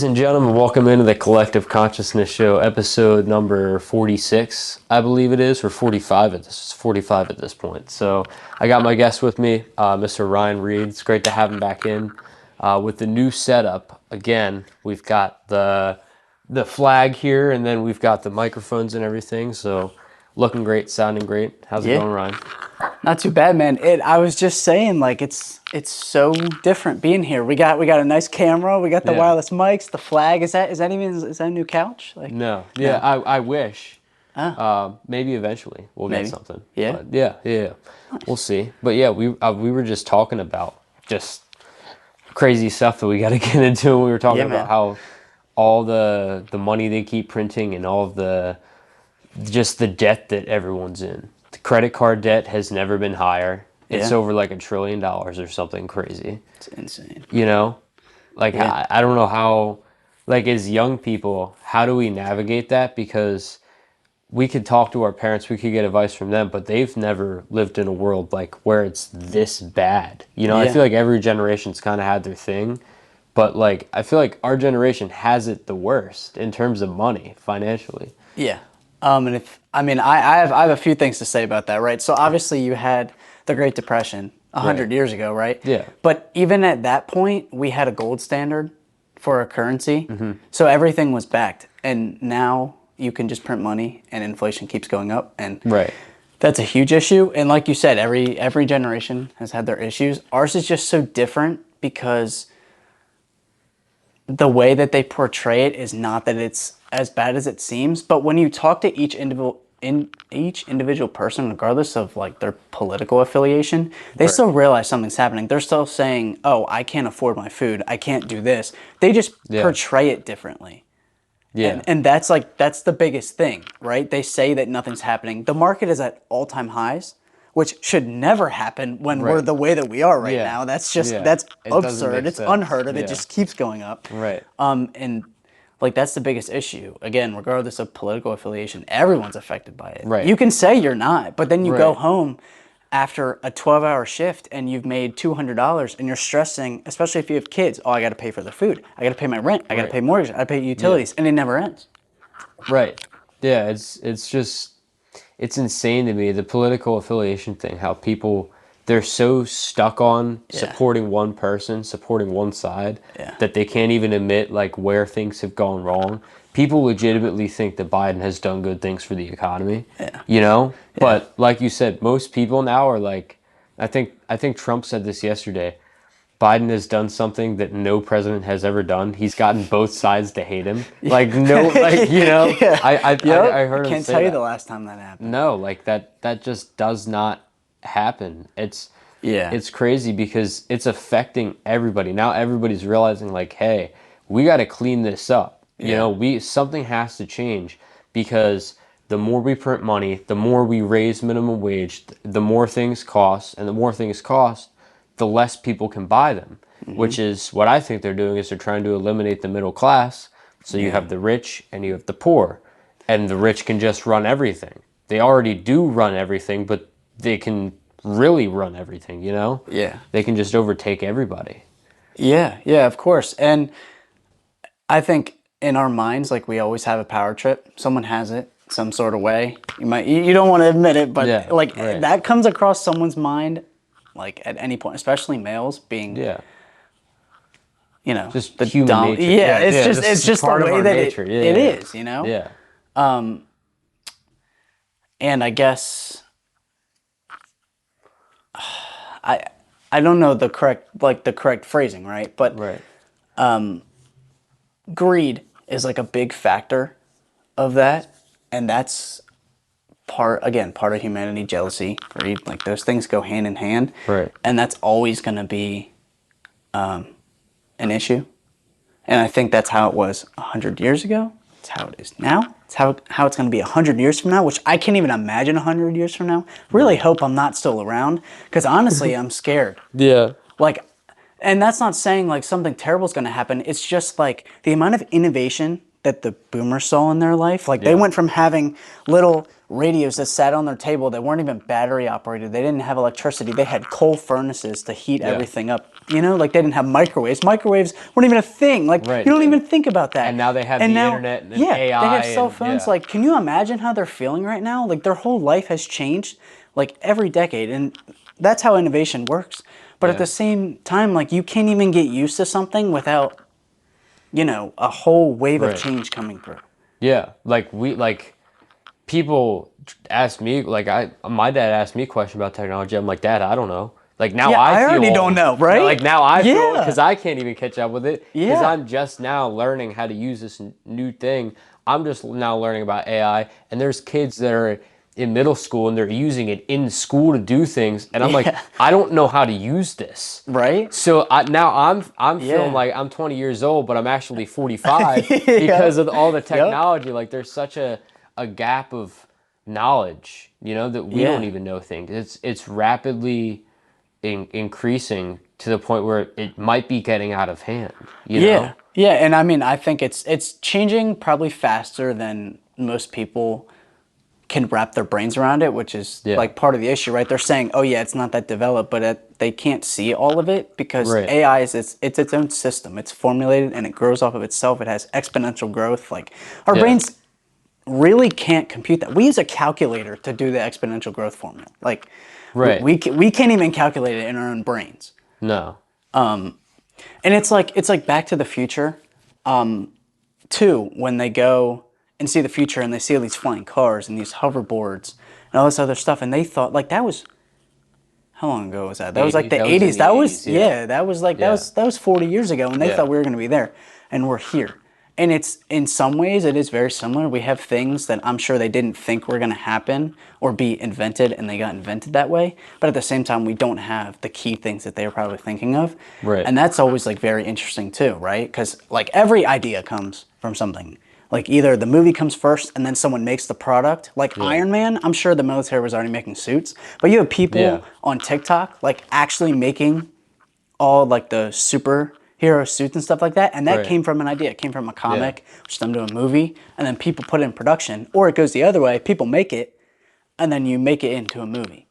Ladies and gentlemen, welcome into the Collective Consciousness Show, episode number 46, I believe it is, or 45 at this. 45 at this point. So I got my guest with me, Mr. Ryan Reed. It's great to have him back in with the new setup. Again, we've got the flag here, and then we've got the microphones and everything. So looking great, sounding great. How's it going, Ryan? Not too bad, man. I was just saying, like, it's so different being here. We got a nice camera. We got the wireless mics. The flag. Is that a new couch? Like, no. Yeah, no. I wish. Oh. Maybe eventually we'll get something. Yeah. But yeah. Nice. We'll see. But yeah, we were just talking about just crazy stuff that we got to get into. We were talking about how all the money they keep printing and all of the debt that everyone's in. The credit card debt has never been higher. It's over like $1 trillion or something crazy. It's insane. You know? Like, I don't know how, like, as young people, how do we navigate that? Because we could talk to our parents, we could get advice from them, but they've never lived in a world like where it's this bad. You know, I feel like every generation's kind of had their thing, but like, I feel like our generation has it the worst in terms of money, financially. Yeah. I have a few things to say about that, right? So obviously you had the Great Depression 100 years ago, right? Yeah. But even at that point, we had a gold standard for a currency. Mm-hmm. So everything was backed. And now you can just print money and inflation keeps going up. And that's a huge issue. And like you said, every generation has had their issues. Ours is just so different because the way that they portray it is not that it's as bad as it seems, but when you talk to each individual person, regardless of like their political affiliation, they still realize something's happening. They're still saying, "Oh, I can't afford my food. I can't do this." They just portray it differently. Yeah, and that's the biggest thing, right? They say that nothing's happening. The market is at all-time highs, which should never happen when we're the way that we are right now. That's just that's absurd. It's unheard of. It just keeps going up. Right. And like, that's the biggest issue. Again, regardless of political affiliation, everyone's affected by it. Right. You can say you're not, but then you go home after a 12-hour shift and you've made $200 and you're stressing, especially if you have kids. Oh, I got to pay for the food. I got to pay my rent. I got to pay mortgage. I got to pay utilities. And it never ends. Right. Yeah, it's insane to me, the political affiliation thing, how people, they're so stuck on supporting one person, supporting one side, that they can't even admit like where things have gone wrong. People legitimately think that Biden has done good things for the economy, you know? But like you said, most people now are like, I think Trump said this yesterday, Biden has done something that no president has ever done. He's gotten both sides to hate him. Like, no, like, you know, I heard him say can't tell you the last time that happened. No, like that just does not happen. It's crazy because it's affecting everybody. Now everybody's realizing like, hey, we got to clean this up. You know, something has to change, because the more we print money, the more we raise minimum wage, the more things cost, and the more things cost, the less people can buy them, which is what I think they're doing, is they're trying to eliminate the middle class. So you have the rich and you have the poor, and the rich can just run everything. They already do run everything, but they can really run everything, you know? Yeah. They can just overtake everybody. Yeah, of course. And I think in our minds, like, we always have a power trip. Someone has it some sort of way. You don't want to admit it, but that comes across someone's mind, like, at any point, especially males being, you know, just the human nature. Yeah, it's just the way that it is, you know? Yeah. And I guess I don't know the correct phrasing, right? But greed is like a big factor of that, and that's part of humanity. Jealousy, greed, like, those things go hand in hand, and that's always going to be an issue. And I think that's how it was 100 years ago. It's how it is now. It's how it's going to be 100 years from now, which I can't even imagine 100 years from now. Really hope I'm not still around, because honestly, I'm scared. Like, and that's not saying like something terrible is going to happen. It's just like the amount of innovation that the boomers saw in their life. Like, they went from having little radios that sat on their table that weren't even battery operated. They didn't have electricity. They had coal furnaces to heat everything up. You know, like they didn't have microwaves. Microwaves weren't even a thing. Like you don't even think about that. And now they have the internet and AI. They have cell phones. Like, can you imagine how they're feeling right now? Like their whole life has changed, like every decade, and that's how innovation works. But at the same time, like you can't even get used to something without, you know, a whole wave of change coming through. Yeah, like people ask me, like my dad asked me a question about technology. I'm like, Dad, I don't know. Like now I feel already don't know, right? Like now I feel because I can't even catch up with it because Yeah. I'm just now learning how to use this new thing. I'm just now learning about AI, and there's kids that are in middle school and they're using it in school to do things, and I'm like, I don't know how to use this. Right. So now I'm feeling like I'm 20 years old, but I'm actually 45 because of all the technology. Like there's such a gap of knowledge, you know, that we don't even know things. It's rapidly increasing to the point where it might be getting out of hand. You know? Yeah, and I mean, I think it's changing probably faster than most people can wrap their brains around it, which is like part of the issue, right? They're saying, "Oh yeah, it's not that developed," but they can't see all of it because AI is it's its own system. It's formulated and it grows off of itself. It has exponential growth. Like our brains really can't compute that. We use a calculator to do the exponential growth formula. Like we can't even calculate it in our own brains. No. And it's like Back to the Future, too, when they go and see the future and they see all these flying cars and these hoverboards and all this other stuff, and they thought like that was how long ago was that? That was like the 80s. That was that was 40 years ago, and they thought we were going to be there, and we're here. And it's in some ways it is very similar. We have things that I'm sure they didn't think were going to happen or be invented, and they got invented that way. But at the same time, we don't have the key things that they were probably thinking of. Right. And that's always like very interesting too, right? Because like every idea comes from something. Like either the movie comes first and then someone makes the product. Like Iron Man, I'm sure the military was already making suits. But you have people on TikTok like actually making all like the superhero suits and stuff like that. And that came from an idea. It came from a comic, which them to a movie. And then people put it in production. Or it goes the other way. People make it and then you make it into a movie.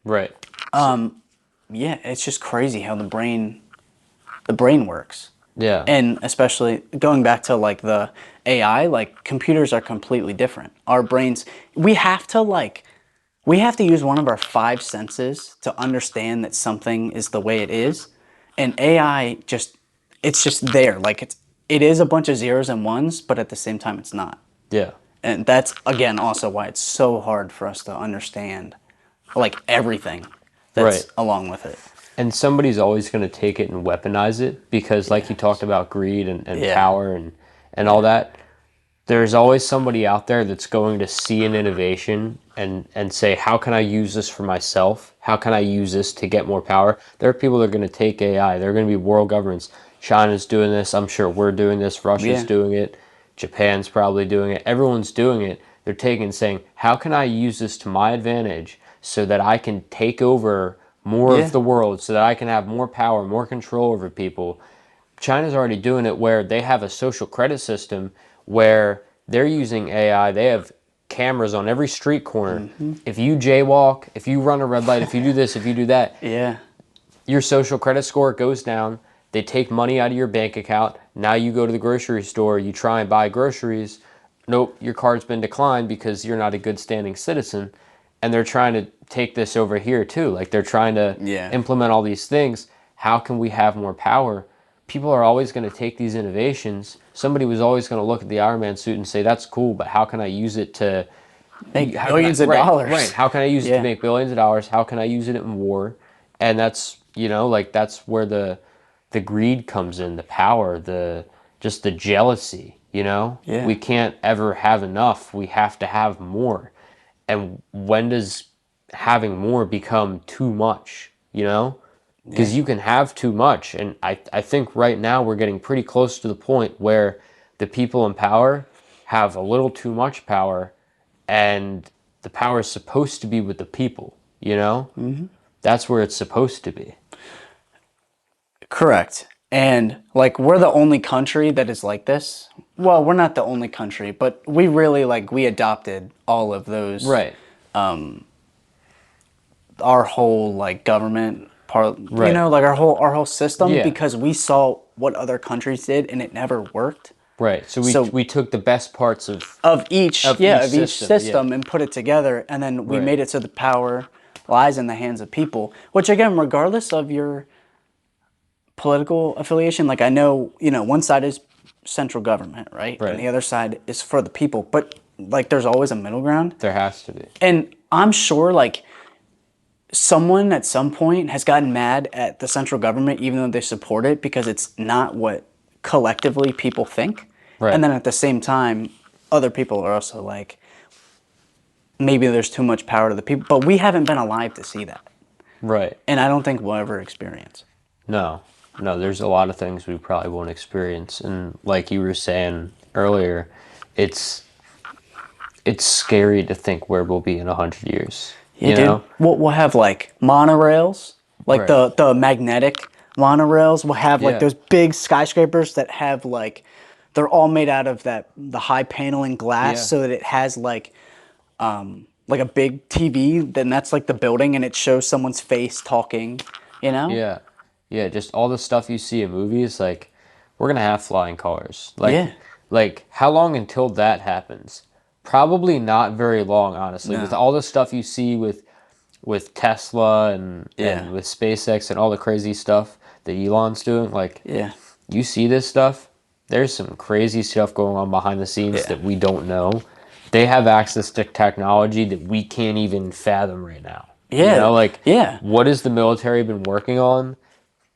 Right. Yeah, it's just crazy how the brain works. Yeah. And especially going back to like the AI, like computers are completely different. Our brains, we have to use one of our five senses to understand that something is the way it is. And AI it's just there. Like it is a bunch of zeros and ones, but at the same time it's not. Yeah. And that's again also why it's so hard for us to understand like everything that's along with it. And somebody's always going to take it and weaponize it because, like you talked about, greed and power and all that. There's always somebody out there that's going to see an innovation and say, how can I use this for myself? How can I use this to get more power? There are people that are going to take AI. There are going to be world governments. China's doing this. I'm sure we're doing this. Russia's doing it. Japan's probably doing it. Everyone's doing it. They're taking and saying, how can I use this to my advantage so that I can take over more of the world, so that I can have more power, more control over people? China's already doing it where they have a social credit system where they're using AI. They have cameras on every street corner. If you jaywalk, if you run a red light, if you do this, if you do that, your social credit score goes down. They take money out of your bank account. Now you go to the grocery store, you try and buy groceries. Nope, your card's been declined because you're not a good standing citizen. And they're trying to take this over here too. Like they're trying to implement all these things. How can we have more power? People are always going to take these innovations. Somebody was always going to look at the Iron Man suit and say, that's cool, but how can I use it to make billions of dollars? Right. How can I use it to make billions of dollars? How can I use it in war? And that's, you know, like that's where the greed comes in, the power, just the jealousy, you know? We can't ever have enough. We have to have more. And when does having more become too much, you know? Because you can have too much. And I think right now we're getting pretty close to the point where the people in power have a little too much power, and the power is supposed to be with the people, you know? That's where it's supposed to be. Correct. And like we're the only country that is like this. well, we're not the only country, but we really we adopted all of those. Right. Our whole government part, Right. our whole system Yeah. because we saw what other countries did and it never worked. Right. So we took the best parts Of each of each system and put it together, and then we Right. made it so the power lies in the hands of people. Which again, regardless of your political affiliation, I know one side is central government, right, and Right. the other side is for the people. But there's always a middle ground. There has to be. And I'm sure someone at some point has gotten mad at the central government even though they support it because it's not what collectively people think. Right. And then at the same time, other people are also maybe there's too much power to the people, but we haven't been alive to see that. Right. And I don't think we'll ever experience. No. No, there's a lot of things we probably won't experience. And like you were saying earlier, it's scary to think where we'll be in 100 years. Yeah, you know? We'll have monorails, Right. the magnetic monorails. We'll have Yeah. those big skyscrapers that have they're all made out of the high paneling glass, Yeah. so that it has a big TV. Then that's the building, and it shows someone's face talking. You know? Yeah. Yeah, just all the stuff you see in movies, we're gonna have flying cars. Yeah. How long until that happens? Probably not very long, honestly. No. With all the stuff you see with Tesla and with SpaceX and all the crazy stuff that Elon's doing, Yeah. you see this stuff, there's some crazy stuff going on behind the scenes Yeah. that we don't know. They have access to technology that we can't even fathom right now. Yeah. You know, Yeah. what has the military been working on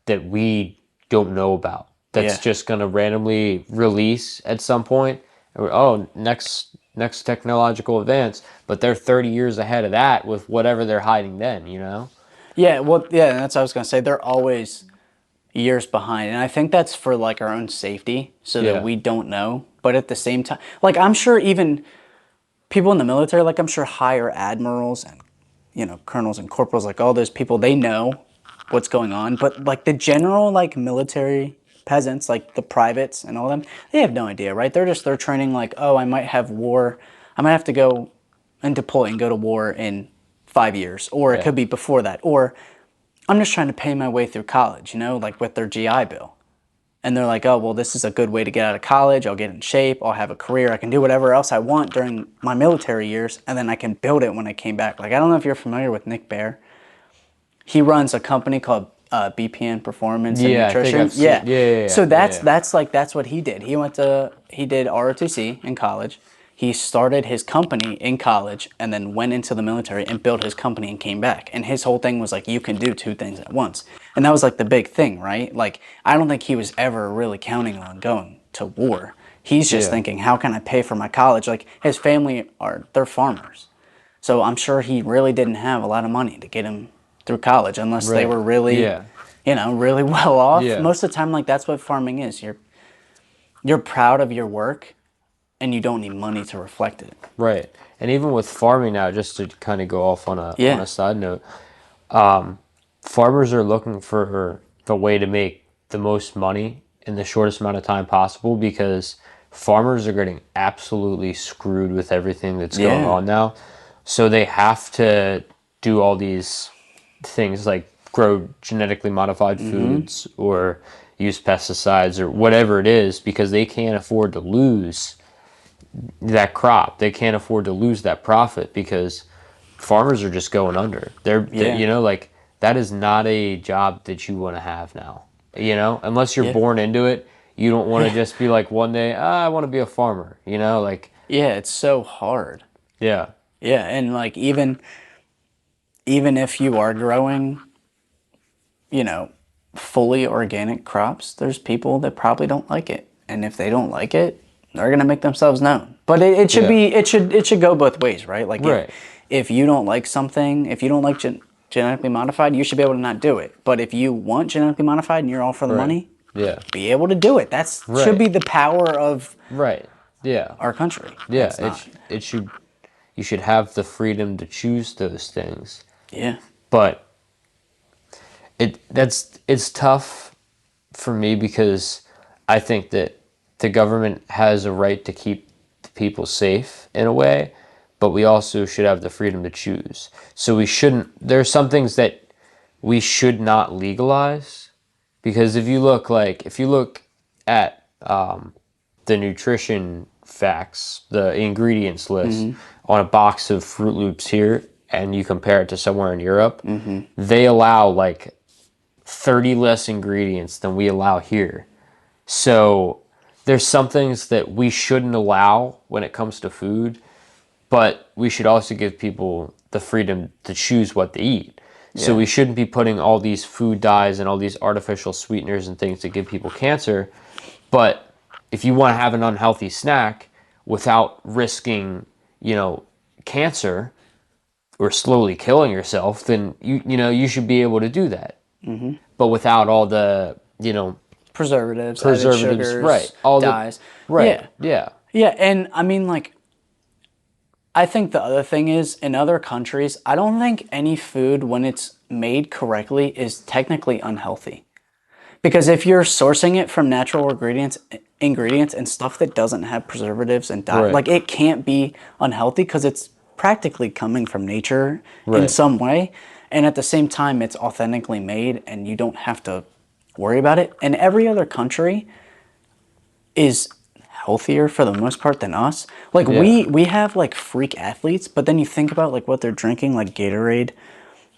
that we don't know about? That's Yeah. just going to randomly release at some point. Oh, next technological advance, but they're 30 years ahead of that with whatever they're hiding then, you know? Yeah, well, yeah, that's what I was gonna say. They're always years behind, and I think that's for our own safety, so Yeah. that we don't know. But at the same time, I'm sure even people in the military, I'm sure higher admirals and colonels and corporals, all those people, they know what's going on. But the general military peasants, the privates and all them, they have no idea, right? They're training oh, I might have war, I might have to go and deploy and go to war in 5 years, or it Yeah. could be before that, or I'm just trying to pay my way through college, with their GI Bill. And they're oh, well, this is a good way to get out of college. I'll get in shape. I'll have a career. I can do whatever else I want during my military years, and then I can build it when I came back. I don't know if you're familiar with Nick Bear. He runs a company called BPN Performance and Nutrition. I've seen, yeah. So that's what he did. He did ROTC in college. He started his company in college and then went into the military and built his company and came back. And his whole thing was you can do two things at once. And that was the big thing, right? I don't think he was ever really counting on going to war. He's just thinking, how can I pay for my college? His family they're farmers. So I'm sure he really didn't have a lot of money to get him through college unless they were really, really well off. Yeah. Most of the time, that's what farming is. You're proud of your work, and you don't need money to reflect it. Right. And even with farming now, just to kind of go off on a side note, farmers are looking for the way to make the most money in the shortest amount of time possible because farmers are getting absolutely screwed with everything that's going on now. So they have to do all these things like grow genetically modified foods or use pesticides or whatever it is because they can't afford to lose that crop. They can't afford to lose that profit because farmers are just going under. They're that is not a job that you want to have now. Unless you're born into it, you don't want to just be one day, I want to be a farmer, Yeah, it's so hard. Yeah. Yeah, and even if you are growing, fully organic crops, there's people that probably don't like it. And if they don't like it, they're gonna make themselves known. But it should be it should go both ways, right? Right. If you don't like something, if you don't like genetically modified, you should be able to not do it. But if you want genetically modified and you're all for the money, be able to do it. That's should be the power of our country. Yeah, it should. You should have the freedom to choose those things. Yeah. But it's tough for me because I think that the government has a right to keep the people safe in a way, but we also should have the freedom to choose. So we shouldn't, there's some things that we should not legalize, because if you look at the nutrition facts, the ingredients list on a box of Fruit Loops here, and you compare it to somewhere in Europe, they allow like 30 less ingredients than we allow here. So there's some things that we shouldn't allow when it comes to food, but we should also give people the freedom to choose what they eat. Yeah. So we shouldn't be putting all these food dyes and all these artificial sweeteners and things to give people cancer. But if you want to have an unhealthy snack without risking, cancer or slowly killing yourself, then you should be able to do that. Mm-hmm. But without all the, preservatives, added sugars, right? All dyes, right? Yeah. And I mean, like, I think the other thing is, in other countries, I don't think any food, when it's made correctly, is technically unhealthy. Because if you're sourcing it from natural ingredients and stuff that doesn't have preservatives and dye, like, it can't be unhealthy because it's practically coming from nature in some way. And at the same time, it's authentically made and you don't have to worry about it. And every other country is healthier for the most part than us. Like, we have like freak athletes, but then you think about like what they're drinking, like Gatorade,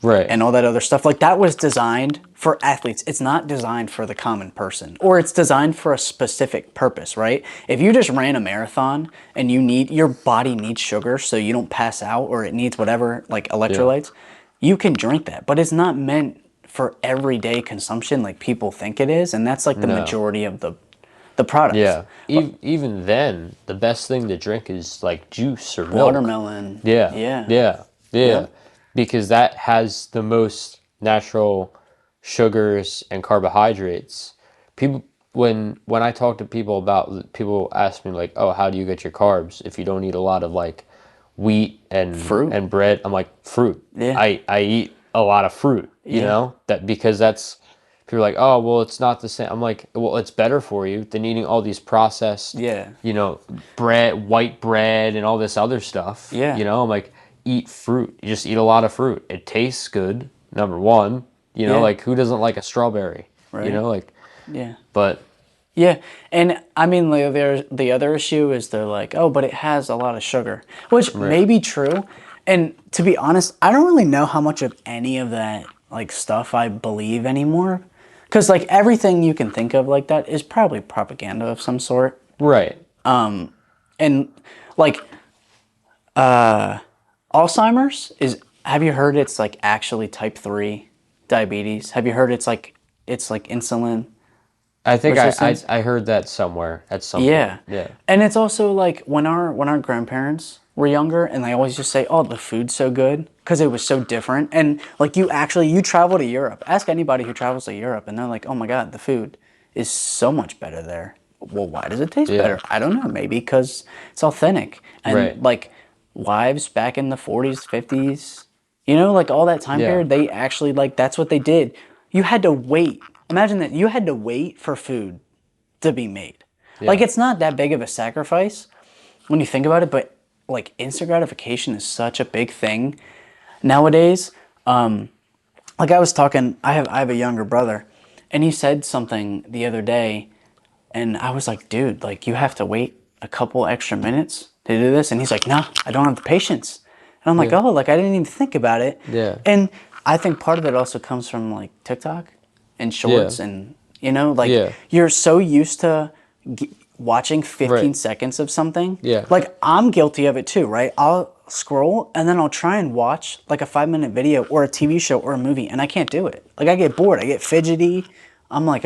and all that other stuff. Like, that was designed for athletes. It's not designed for the common person, or it's designed for a specific purpose, right? If you just ran a marathon and your body needs sugar so you don't pass out, or it needs whatever, like electrolytes, you can drink that, but it's not meant for everyday consumption like people think it is, and that's like the majority of the products. Yeah. Even then, the best thing to drink is like juice or milk. Watermelon. Yeah. Because that has the most natural sugars and carbohydrates. People, when I talk to people ask me like, oh, how do you get your carbs if you don't eat a lot of like wheat and fruit and bread? I'm like, fruit. Yeah. I eat a lot of fruit, because that's, people are like, oh, well, it's not the same. I'm like, well, it's better for you than eating all these processed, bread, white bread and all this other stuff. Yeah. I'm like, eat fruit. You just eat a lot of fruit. It tastes good, number one. Like, who doesn't like a strawberry? Right. But. Yeah, and I mean, the other issue is they're like, oh, but it has a lot of sugar, which may be true. And to be honest, I don't really know how much of any of that like stuff I believe anymore. Because like everything you can think of like that is probably propaganda of some sort. Right. And like Alzheimer's have you heard it's like actually type 3 diabetes? Have you heard it's like insulin? I think I heard that somewhere at some point. Yeah. And it's also like when our grandparents were younger, and they always just say, oh, the food's so good because it was so different. And like you travel to Europe. Ask anybody who travels to Europe and they're like, oh my God, the food is so much better there. Well, why does it taste better? I don't know. Maybe because it's authentic. And like wives back in the 40s, 50s, like all that time period, they actually like, that's what they did. You had to wait. Imagine that you had to wait for food to be made. Yeah. Like, it's not that big of a sacrifice when you think about it, but like instant gratification is such a big thing nowadays. Like I was talking, I have a younger brother, and he said something the other day, and I was like, dude, like you have to wait a couple extra minutes to do this, and he's like, nah, I don't have the patience. And I'm like, oh, like I didn't even think about it. Yeah. And I think part of it also comes from like TikTok and shorts, and you're so used to watching 15 seconds of something. Yeah. Like I'm guilty of it too, right? I'll scroll and then I'll try and watch like a 5-minute video or a TV show or a movie, and I can't do it. Like I get bored, I get fidgety. I'm like,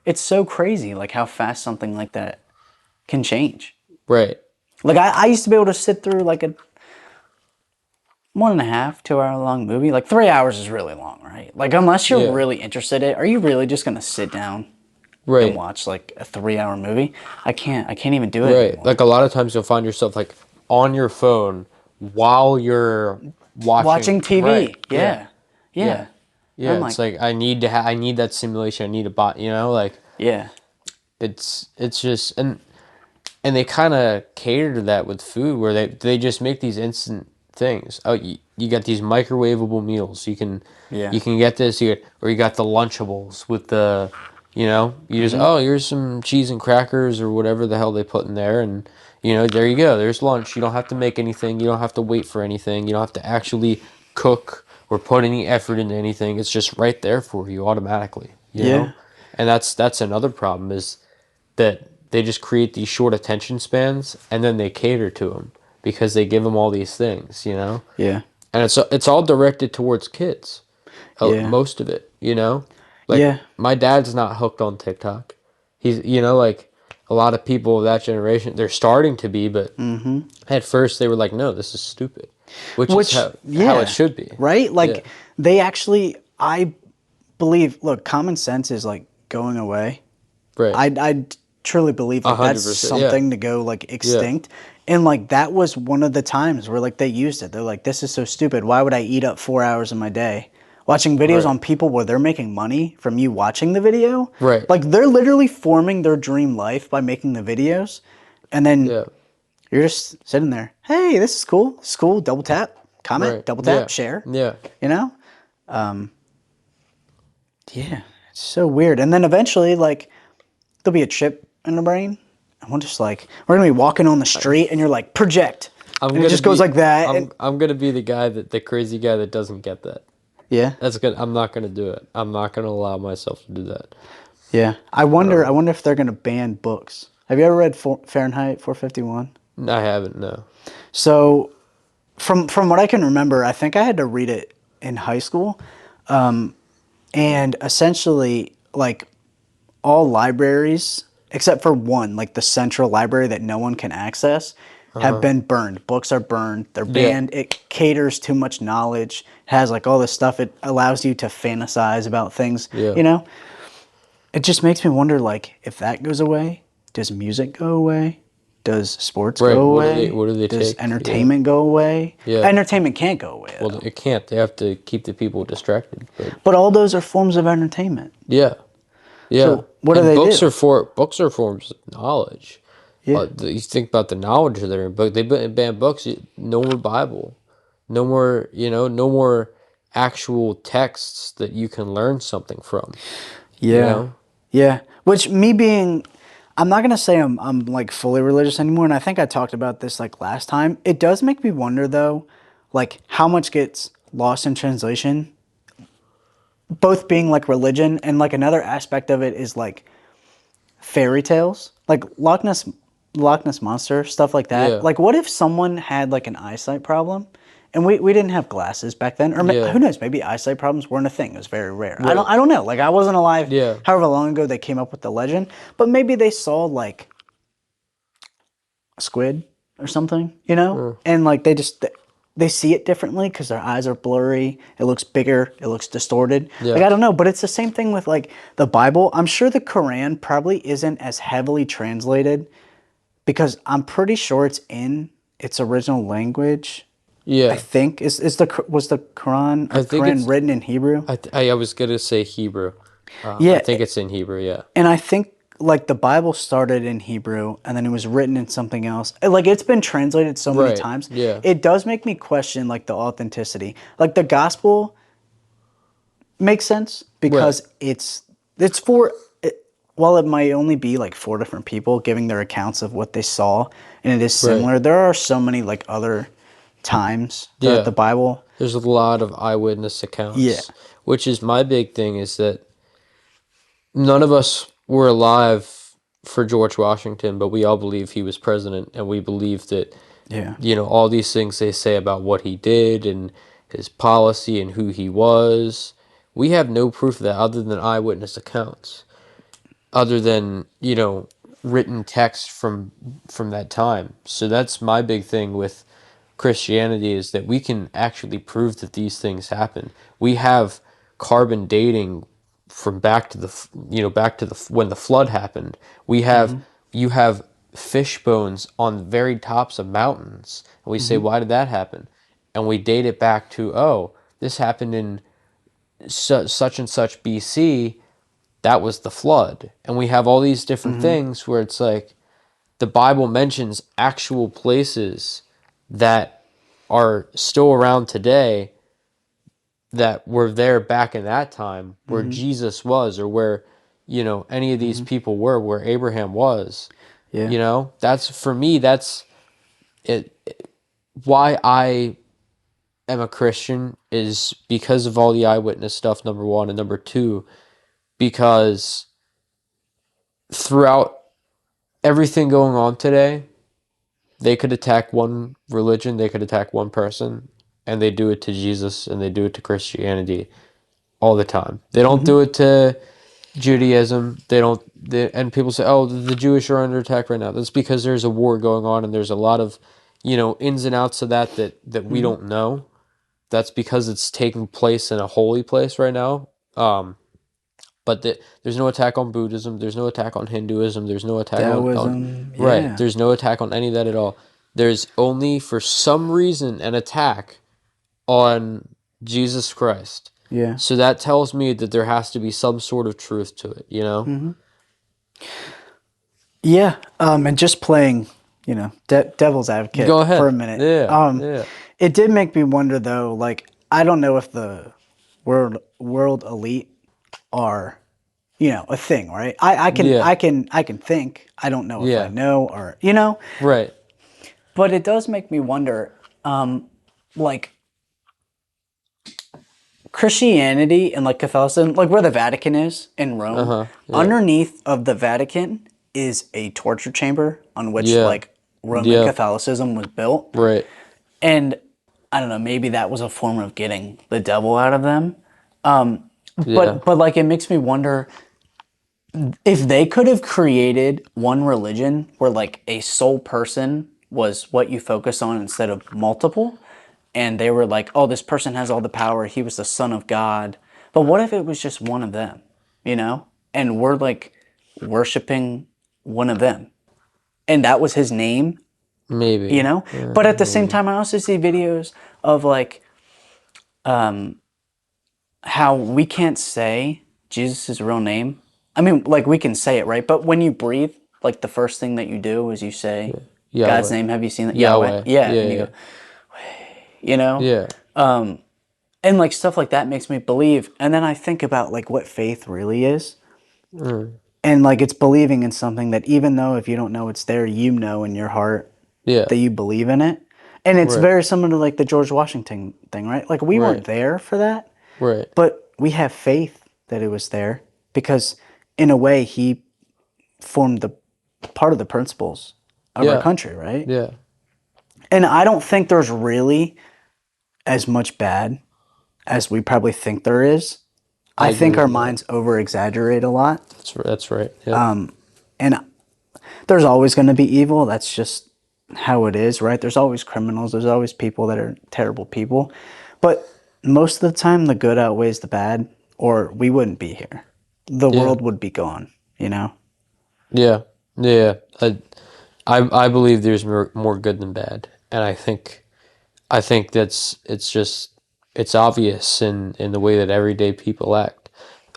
it's so crazy like how fast something like that can change. Right. Like I used to be able to sit through like a 1.5, 2 hour long movie. Like 3 hours is really long, right? Like unless you're really interested in it, are you really just gonna sit down and watch like a 3-hour movie? I can't even do it anymore. Like a lot of times you'll find yourself like on your phone while you're watching TV. Right. Yeah. Yeah, it's like I need that simulation. I need a bot, like. Yeah. It's just and they kind of cater to that with food where they just make these instant things. Oh, you got these microwavable meals. Yeah. You can get this here, or you got the Lunchables with the, you just, oh, here's some cheese and crackers or whatever the hell they put in there, and there you go. There's lunch. You don't have to make anything. You don't have to wait for anything. You don't have to actually cook or put any effort into anything. It's just right there for you automatically. Yeah. And that's another problem is that they just create these short attention spans and then they cater to them because they give them all these things. Yeah. And it's all directed towards kids. Yeah. Most of it. Like Yeah. my dad's not hooked on TikTok. He's like a lot of people of that generation, they're starting to be, but at first they were like, no, this is stupid, which is how it should be, right? yeah, Like they actually, I believe. Look, common sense is like going away. right, I truly believe like that's 100%, yeah, something to go like yeah, extinct. And like that was one of the times where like they used it. They're like, this is so stupid. Why would I eat up 4 hours of my day watching videos right, on people where they're making money from you watching the video? right, Like they're literally forming their dream life by making the videos. And then yeah, you're just sitting there. Hey, this is cool. This is cool. Double tap, comment, right, double yeah, tap, share. yeah, You know? Yeah. It's so weird. And then eventually, like, there'll be a chip in the brain. And we'll just like, we're gonna be walking on the street and you're like, project. I'm And it gonna just goes be like that. And I'm gonna be the crazy guy that doesn't get that. yeah. That's good. I'm not gonna do it. I'm not gonna allow myself to do that. Yeah. I wonder if they're gonna ban books. Have you ever read Fahrenheit 451? I haven't, no. So from what I can remember, I think I had to read it in high school. And essentially, like all libraries, except for one, like the central library that no one can access, have been burned. Books are burned. They're Yeah, banned. It caters too much knowledge. Has like all this stuff. It allows you to fantasize about things. yeah. It just makes me wonder, like, if that goes away, does music go away? Does sports Right. go away? What do they Does take? Yeah. entertainment go away? Yeah. Entertainment can't go away, Well, though. it can't. They have to keep the people distracted. But But all those are forms of entertainment. yeah, yeah. So what do And they do? books are forms of knowledge. Yeah. You think about the knowledge that are in book. They ban books. No more Bible. No more. No more actual texts that you can learn something from. You Yeah. know. Yeah. Which me being I'm not gonna say I'm like fully religious anymore, and I think I talked about this like last time. It does make me wonder though, like how much gets lost in translation, both being like religion and like another aspect of it is like fairy tales. Like Loch Ness Monster, stuff like that. Yeah. Like what if someone had like an eyesight problem? And we didn't have glasses back then, or Yeah. who knows? Maybe eyesight problems weren't a thing. It was very rare. Right. I don't know. Like I wasn't alive. Yeah. However long ago they came up with the legend, but maybe they saw like a squid or something, and like they see it differently because their eyes are blurry. It looks bigger. It looks distorted. Yeah. Like I don't know, but it's the same thing with like the Bible. I'm sure the Quran probably isn't as heavily translated because I'm pretty sure it's in its original language. Yeah. I think was the Quran or I think Quran it's. written in Hebrew? I was gonna say Hebrew. I Yeah, think it's in Hebrew. Yeah. and I think like the Bible started in Hebrew and then it was written in something else. Like it's been translated so many Right. times. Yeah. It does make me question like the authenticity. Like the gospel makes sense because it's for while it might only be like four different people giving their accounts of what they saw and it is similar, Right. there are so many like other times throughout Yeah. the Bible. There's a lot of eyewitness accounts. Yeah. Which is my big thing is that none of us were alive for George Washington, but we all believe he was president, and we believe that, Yeah. all these things they say about what he did and his policy and who he was. We have no proof of that other than eyewitness accounts, other than, written text from that time. So that's my big thing with Christianity is that we can actually prove that these things happen. We have carbon dating from back to the when the flood happened. We have you have fish bones on the very tops of mountains, and we say, why did that happen? And we date it back to, oh, this happened in such and such BC. that was the flood. And we have all these different things where it's like the Bible mentions actual places that are still around today that were there back in that time where Jesus was, or where, any of these people were, where Abraham was. Yeah. That's, for me, that's it. Why I am a Christian is because of all the eyewitness stuff, number one, and number two, because throughout everything going on today, they could attack one religion, they could attack one person, and they do it to Jesus and they do it to Christianity all the time. They don't do it to Judaism. And people say, "Oh, the Jewish are under attack right now." That's because there's a war going on, and there's a lot of, ins and outs of that we don't know. That's because it's taking place in a holy place right now. But there's no attack on Buddhism. There's no attack on Hinduism. There's no attack on Taoism. right. Yeah. There's no attack on any of that at all. There's only, for some reason, an attack on Jesus Christ. Yeah. So that tells me that there has to be some sort of truth to it, Yeah. And just playing, devil's advocate Go ahead. for a minute. Yeah. It did make me wonder though, like, I don't know if the world elite are, a thing, right? I can Yeah. I can think. I don't know if I Yeah. know, or Right. but it does make me wonder, like, Christianity and like Catholicism, like where the Vatican is in Rome, Yeah. underneath of the Vatican is a torture chamber on which Yeah. like Roman Catholicism was built. Right. And I don't know, maybe that was a form of getting the devil out of them. Yeah. But like it makes me wonder if they could have created one religion where like a sole person was what you focus on instead of multiple, and they were like, oh, this person has all the power, he was the son of God. But what if it was just one of them, and we're like worshiping one of them, and that was his name, Maybe. But at the same time, I also see videos of like how we can't say Jesus' real name. I mean, like we can say it, right? But when you breathe, like the first thing that you do is you say God's name. Have you seen that? Yahweh. Yeah. Yeah. And you Yeah. go, Yeah. and like stuff like that makes me believe. And then I think about like what faith really is. And like it's believing in something that even though if you don't know it's there, in your heart Yeah. that you believe in it. And it's Right. very similar to like the George Washington thing, right? Like we weren't there for that. Right. But we have faith that it was there because in a way he formed the part of the principles of our country, right? Yeah. And I don't think there's really as much bad as we probably think there is. I think our minds over exaggerate a lot. That's right. Yeah. And there's always going to be evil. That's just how it is, right? There's always criminals. There's always people that are terrible people. But most of the time, the good outweighs the bad, or we wouldn't be here. The world would be gone, Yeah. Yeah. I believe there's more good than bad. And I think it's obvious in the way that everyday people act.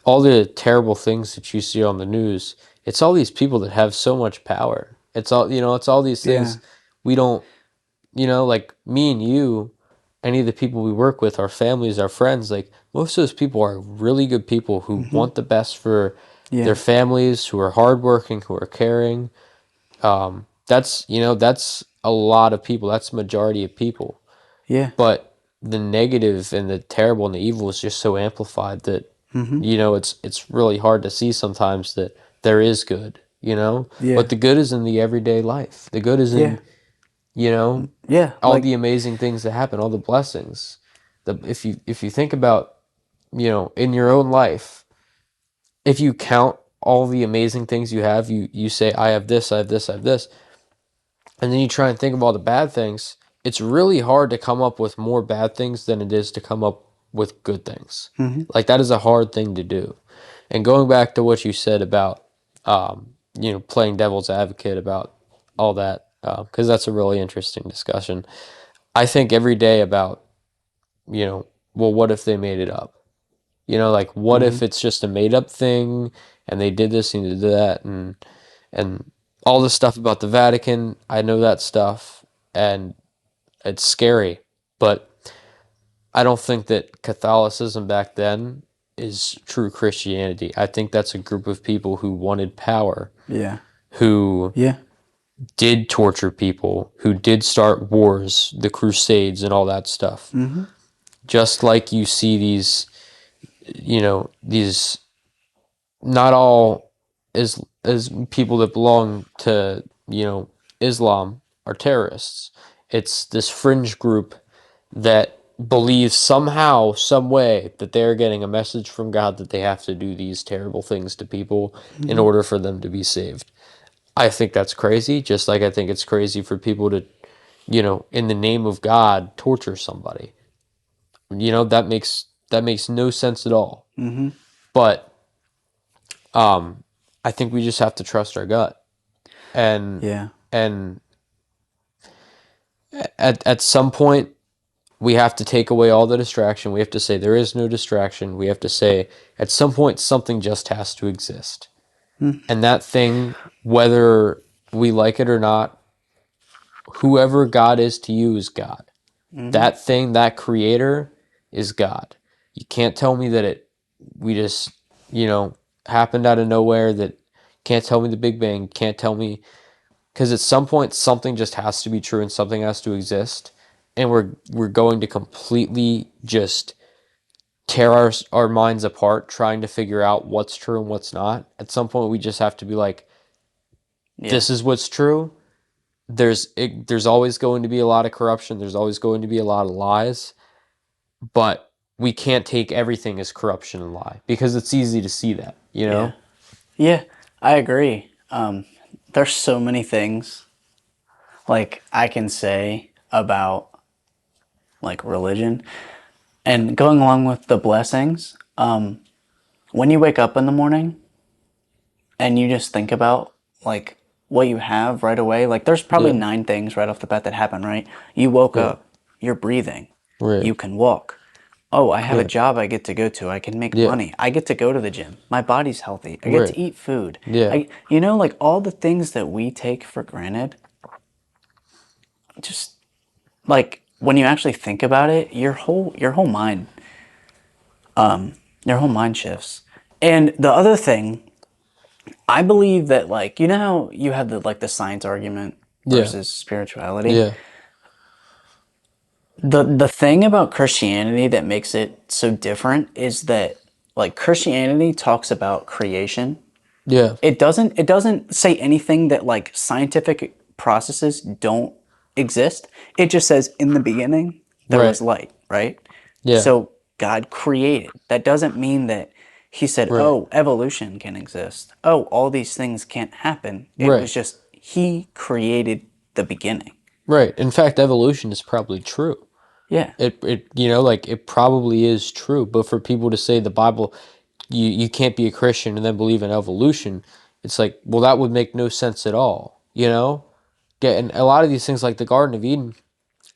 All the terrible things that you see on the news, it's all these people that have so much power. It's all these things we don't, like me and you, any of the people we work with, our families, our friends, like most of those people are really good people who want the best for their families, who are hardworking, who are caring. That's a lot of people. That's the majority of people. Yeah. But the negative and the terrible and the evil is just so amplified that it's really hard to see sometimes that there is good. Yeah. But the good is in the everyday life. The good is in Yeah. all Like, the amazing things that happen, all the blessings. If you think about in your own life, if you count all the amazing things you have, you say, I have this, I have this, I have this, and then you try and think of all the bad things, it's really hard to come up with more bad things than it is to come up with good things. Like that is a hard thing to do. And going back to what you said about playing devil's advocate about all that, because that's a really interesting discussion. I think every day about, well, what if they made it up? You know, like what if it's just a made up thing and they did this and they did that and all this stuff about the Vatican. I know that stuff and it's scary, but I don't think that Catholicism back then is true Christianity. I think that's a group of people who wanted power, Yeah. who Yeah. did torture people, who did start wars, the Crusades, and all that stuff. Mm-hmm. Just like you see these, you know, these not all as people that belong to, you know, Islam are terrorists. It's this fringe group that believes somehow, some way that they're getting a message from God that they have to do these terrible things to people in order for them to be saved. I think that's crazy, just like I think it's crazy for people to, you know, in the name of God, torture somebody. You know, that makes no sense at all. Mm-hmm. But I think we just have to trust our gut. And Yeah. and at some point we have to take away all the distraction. We have to say there is no distraction. We have to say at some point something just has to exist. And that thing, whether we like it or not, whoever God is to you is God. That thing, that creator is God. You can't tell me that we just, you know, happened out of nowhere, that can't tell me the Big Bang, can't tell me, because at some point something just has to be true and something has to exist. And we're going to completely just tear our minds apart trying to figure out what's true and what's not. At some point we just have to be like, Yeah. this is what's true. There's always going to be a lot of corruption. There's always going to be a lot of lies, but we can't take everything as corruption and lie because it's easy to see that, you Yeah. know? Yeah. I agree. There's so many things like I can say about like religion and going along with the blessings. When you wake up in the morning and you just think about like what you have right away, like there's probably Yeah. 9 things right off the bat that happen, right? You woke Yeah. up, you're breathing, Right. you can walk. Oh, I have a Yeah. job I get to go to. I can make Yeah. money. I get to go to the gym. My body's healthy. I get Right. to eat food. Yeah. Like all the things that we take for granted, just like when you actually think about it, your whole mind shifts. And the other thing, I believe that like you know how you have the science argument Yeah. versus spirituality. Yeah. The thing about Christianity that makes it so different is that like Christianity talks about creation. Yeah. It doesn't say anything that like scientific processes don't exist. It just says in the beginning there Right. was light, right? Yeah. So God created. That doesn't mean that he said, Right. "Oh, evolution can exist. Oh, all these things can't happen." It Right. was just he created the beginning. Right. In fact, evolution is probably true. Yeah. It you know, like it probably is true. But for people to say the Bible, you can't be a Christian and then believe in evolution, it's like, well, that would make no sense at all. You know? Yeah, and a lot of these things like the Garden of Eden,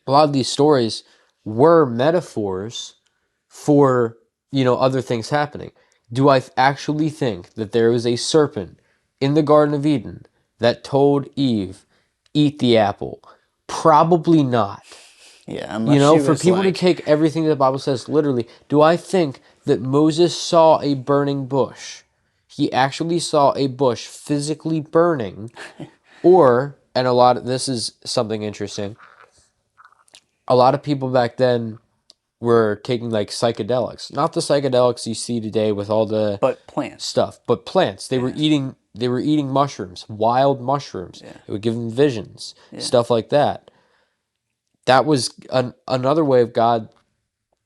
a lot of these stories were metaphors for, you know, other things happening. Do I actually think that there was a serpent in the Garden of Eden that told Eve, eat the apple? Probably not. Yeah, You unless know, she for was people to like, take everything the Bible says literally, do I think that Moses saw a burning bush? He actually saw a bush physically burning, or, and this is something interesting, a lot of people back then were taking like psychedelics, not the psychedelics you see today with all the but plants. stuff, but plants. They were Yeah. eating mushrooms, wild mushrooms. Yeah. It would give them visions, Yeah. stuff like that. That was another way of God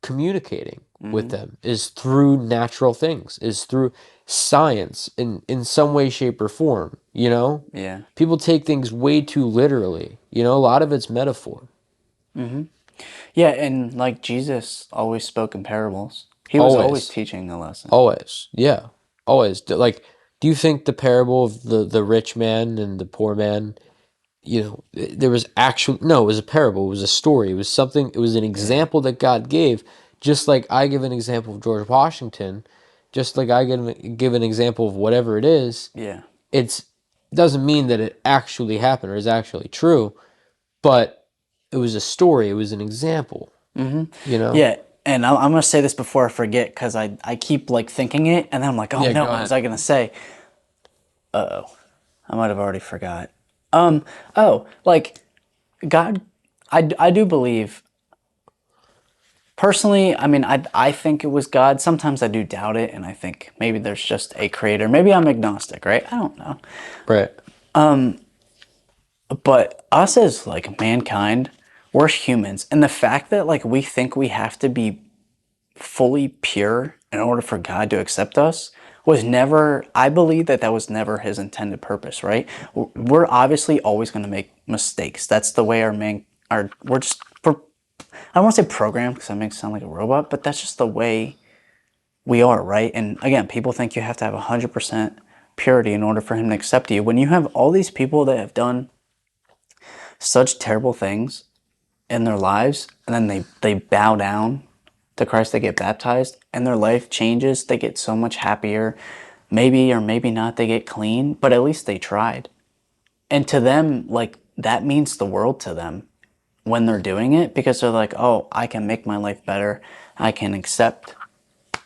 communicating with them, is through natural things, is through science in some way, shape, or form. You know, Yeah. people take things way too literally. You know, a lot of it's metaphor. Yeah, and like Jesus always spoke in parables. He was always Always, teaching a lesson. always, yeah, always. Like, do you think the parable of the rich man and the poor man? You know, there was actual no, it was a parable. It was a story. It was something. It was an Yeah. example that God gave Just like I give an example of George Washington, just like I give an example of whatever it is, Yeah. It doesn't mean that it actually happened or is actually true, but it was a story. It was an example. You know? Yeah. And I'm going to say this before I forget because I keep like thinking it and then I'm like, oh Yeah, no, go what was ahead. I going to say? I might have already forgot. Like God, I do believe personally, I mean, I think it was God. Sometimes I do doubt it, and I think maybe there's just a creator. Maybe I'm agnostic, right? I don't know. Right. But us as like mankind, we're humans, and the fact that like we think we have to be fully pure in order for God to accept us was never. I believe that that was never His intended purpose, right? We're obviously always going to make mistakes. That's the way we're just. I don't want to say programmed because that makes it sound like a robot, but that's just the way we are, right? And again, people think you have to have 100% purity in order for him to accept you. When you have all these people that have done such terrible things in their lives, and then they bow down to Christ, they get baptized, and their life changes, they get so much happier. Maybe or maybe not, they get clean, but at least they tried. And to them, like, that means the world to them when they're doing it because they're like, oh, I can make my life better. I can accept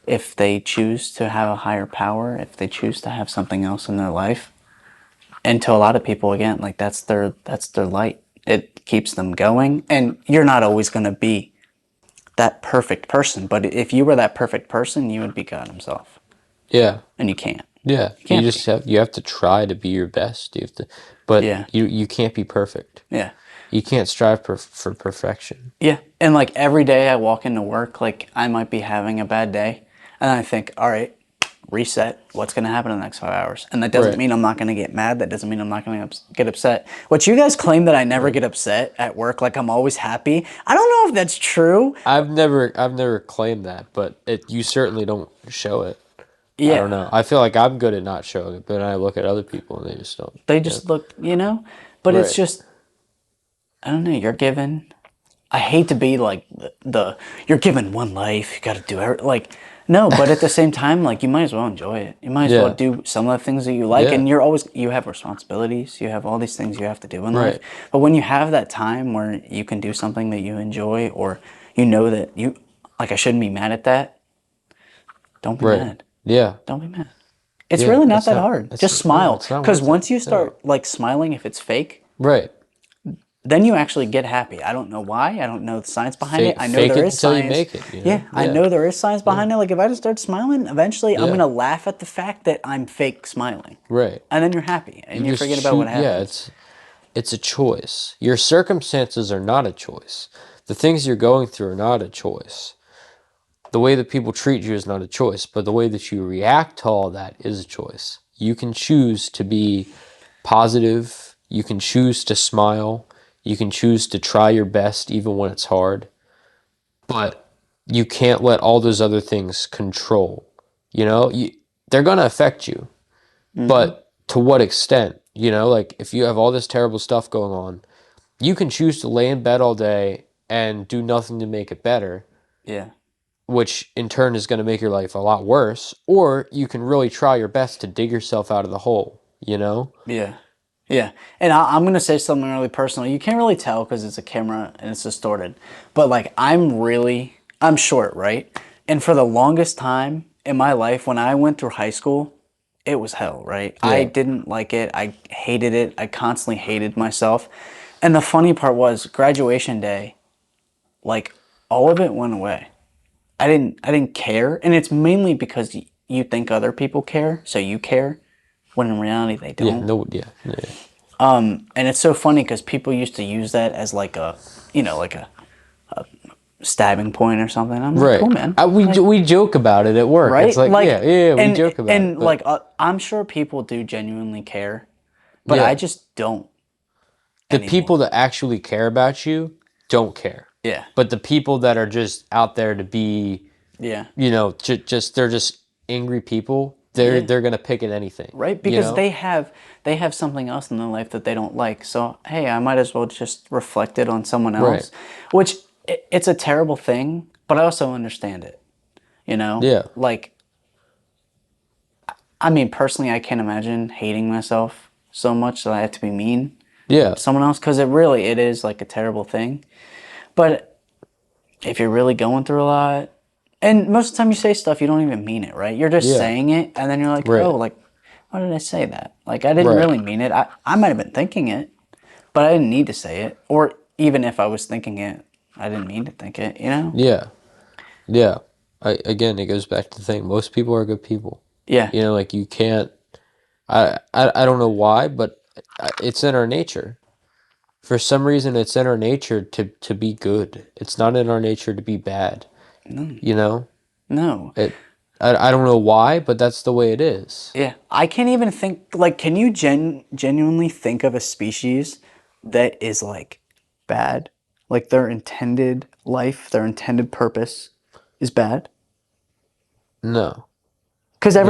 if they choose to have a higher power, if they choose to have something else in their life. And to a lot of people, again, like that's their light. It keeps them going. And you're not always going to be that perfect person, but if you were that perfect person, you would be God Himself. Yeah. And you can't. Yeah. You can't just be. you have to try to be your best. You have to, but Yeah. you can't be perfect. Yeah. You can't strive for perfection. Yeah. And like every day I walk into work, like I might be having a bad day, and I think, all right, reset. What's going to happen in the next 5 hours? And that doesn't Right. mean I'm not going to get mad. That doesn't mean I'm not going to get upset. What you guys claim that I never get upset at work, like I'm always happy. I don't know if that's true. I've never claimed that, but you certainly don't show it. I don't Yeah. know. I feel like I'm good at not showing it, but then I look at other people and they just don't. They Yeah. just look, but it's Right. just, I don't know, you're given. I hate to be like the you're given one life, you got to do everything. Like, no, but at the same time, like you might as well enjoy it. You might as well Yeah. do some of the things that you like, Yeah. and you have responsibilities, you have all these things you have to do in life. Right. But when you have that time where you can do something that you enjoy, or you know that like I shouldn't be mad at that, don't be Right. mad. Yeah. Don't be mad. It's Yeah. really not that hard. Just No, smile, it's not because worth it. once you No. start like smiling, if it's fake, Right. then you actually get happy. I don't know why. I don't know the science behind it. I know Fake there it is until you science. make it, you know? Yeah, I Yeah. know there is science Yeah. behind it. Like if I just start smiling, eventually I'm Yeah. gonna laugh at the fact that I'm fake smiling, Right. and then you're happy and you just forget about what choose, yeah, happened. it's a choice. Your circumstances are not a choice. The things you're going through are not a choice. The way that people treat you is not a choice, but the way that you react to all that is a choice. You can choose to be positive. You can choose to smile. You can choose to try your best even when it's hard. But you can't let all those other things control. They're going to affect you. But to what extent? Like if you have all this terrible stuff going on, you can choose to lay in bed all day and do nothing to make it better, Yeah, which in turn is going to make your life a lot worse, or you can really try your best to dig yourself out of the hole. yeah, yeah. And I'm gonna say something really personal. You can't really tell because it's a camera and it's distorted. But like I'm short, right? And for the longest time in my life, when I went through high school, it was hell, right? I Yeah. didn't like it. I hated it. I constantly hated myself. And the funny part was graduation day, like all of it went away. I didn't care, and it's mainly because you think other people care, so you care, when in reality they Yeah, don't. no, yeah, yeah. And it's so funny because people used to use that as like like a stabbing point or something. I'm like, Right. cool, man. We joke about it at work. It's Right? like, Like, yeah, we and joke about it. and But like I'm sure people do genuinely care, but I yeah, just don't the anymore. people that actually care about you don't care. Yeah, But the people that are just out there to be, yeah, just they're just angry people. They're yeah. they're gonna pick at anything. Right? Because they have something else in their life that they don't like. So hey, I might as well just reflect it on someone Right. else, which it's a terrible thing. but I also understand it. You know, Yeah. like I mean, personally, I can't imagine hating myself so much that I have to be mean Yeah. to someone else because it is like a terrible thing. But if you're really going through a lot, and most of the time you say stuff you don't even mean it, right? You're just Yeah. saying it, and then you're like, Right. oh, like why did I say that? Like I didn't Right. really mean it. I might have been thinking it, but I didn't need to say it. Or even if I was thinking it, I didn't mean to think it. You know? Yeah. Yeah. Again, it goes back to the thing. Most people are good people. Yeah. You know, like you can't. I don't know why, but it's in our nature. For some reason, it's in our nature to be good. It's not in our nature to be bad. No. You know, No. it. I don't know why, but that's the way it is. Yeah, I can't even think. Like, can you genuinely think of a species that is like bad? Like their intended life, their intended purpose is bad? No. Because No.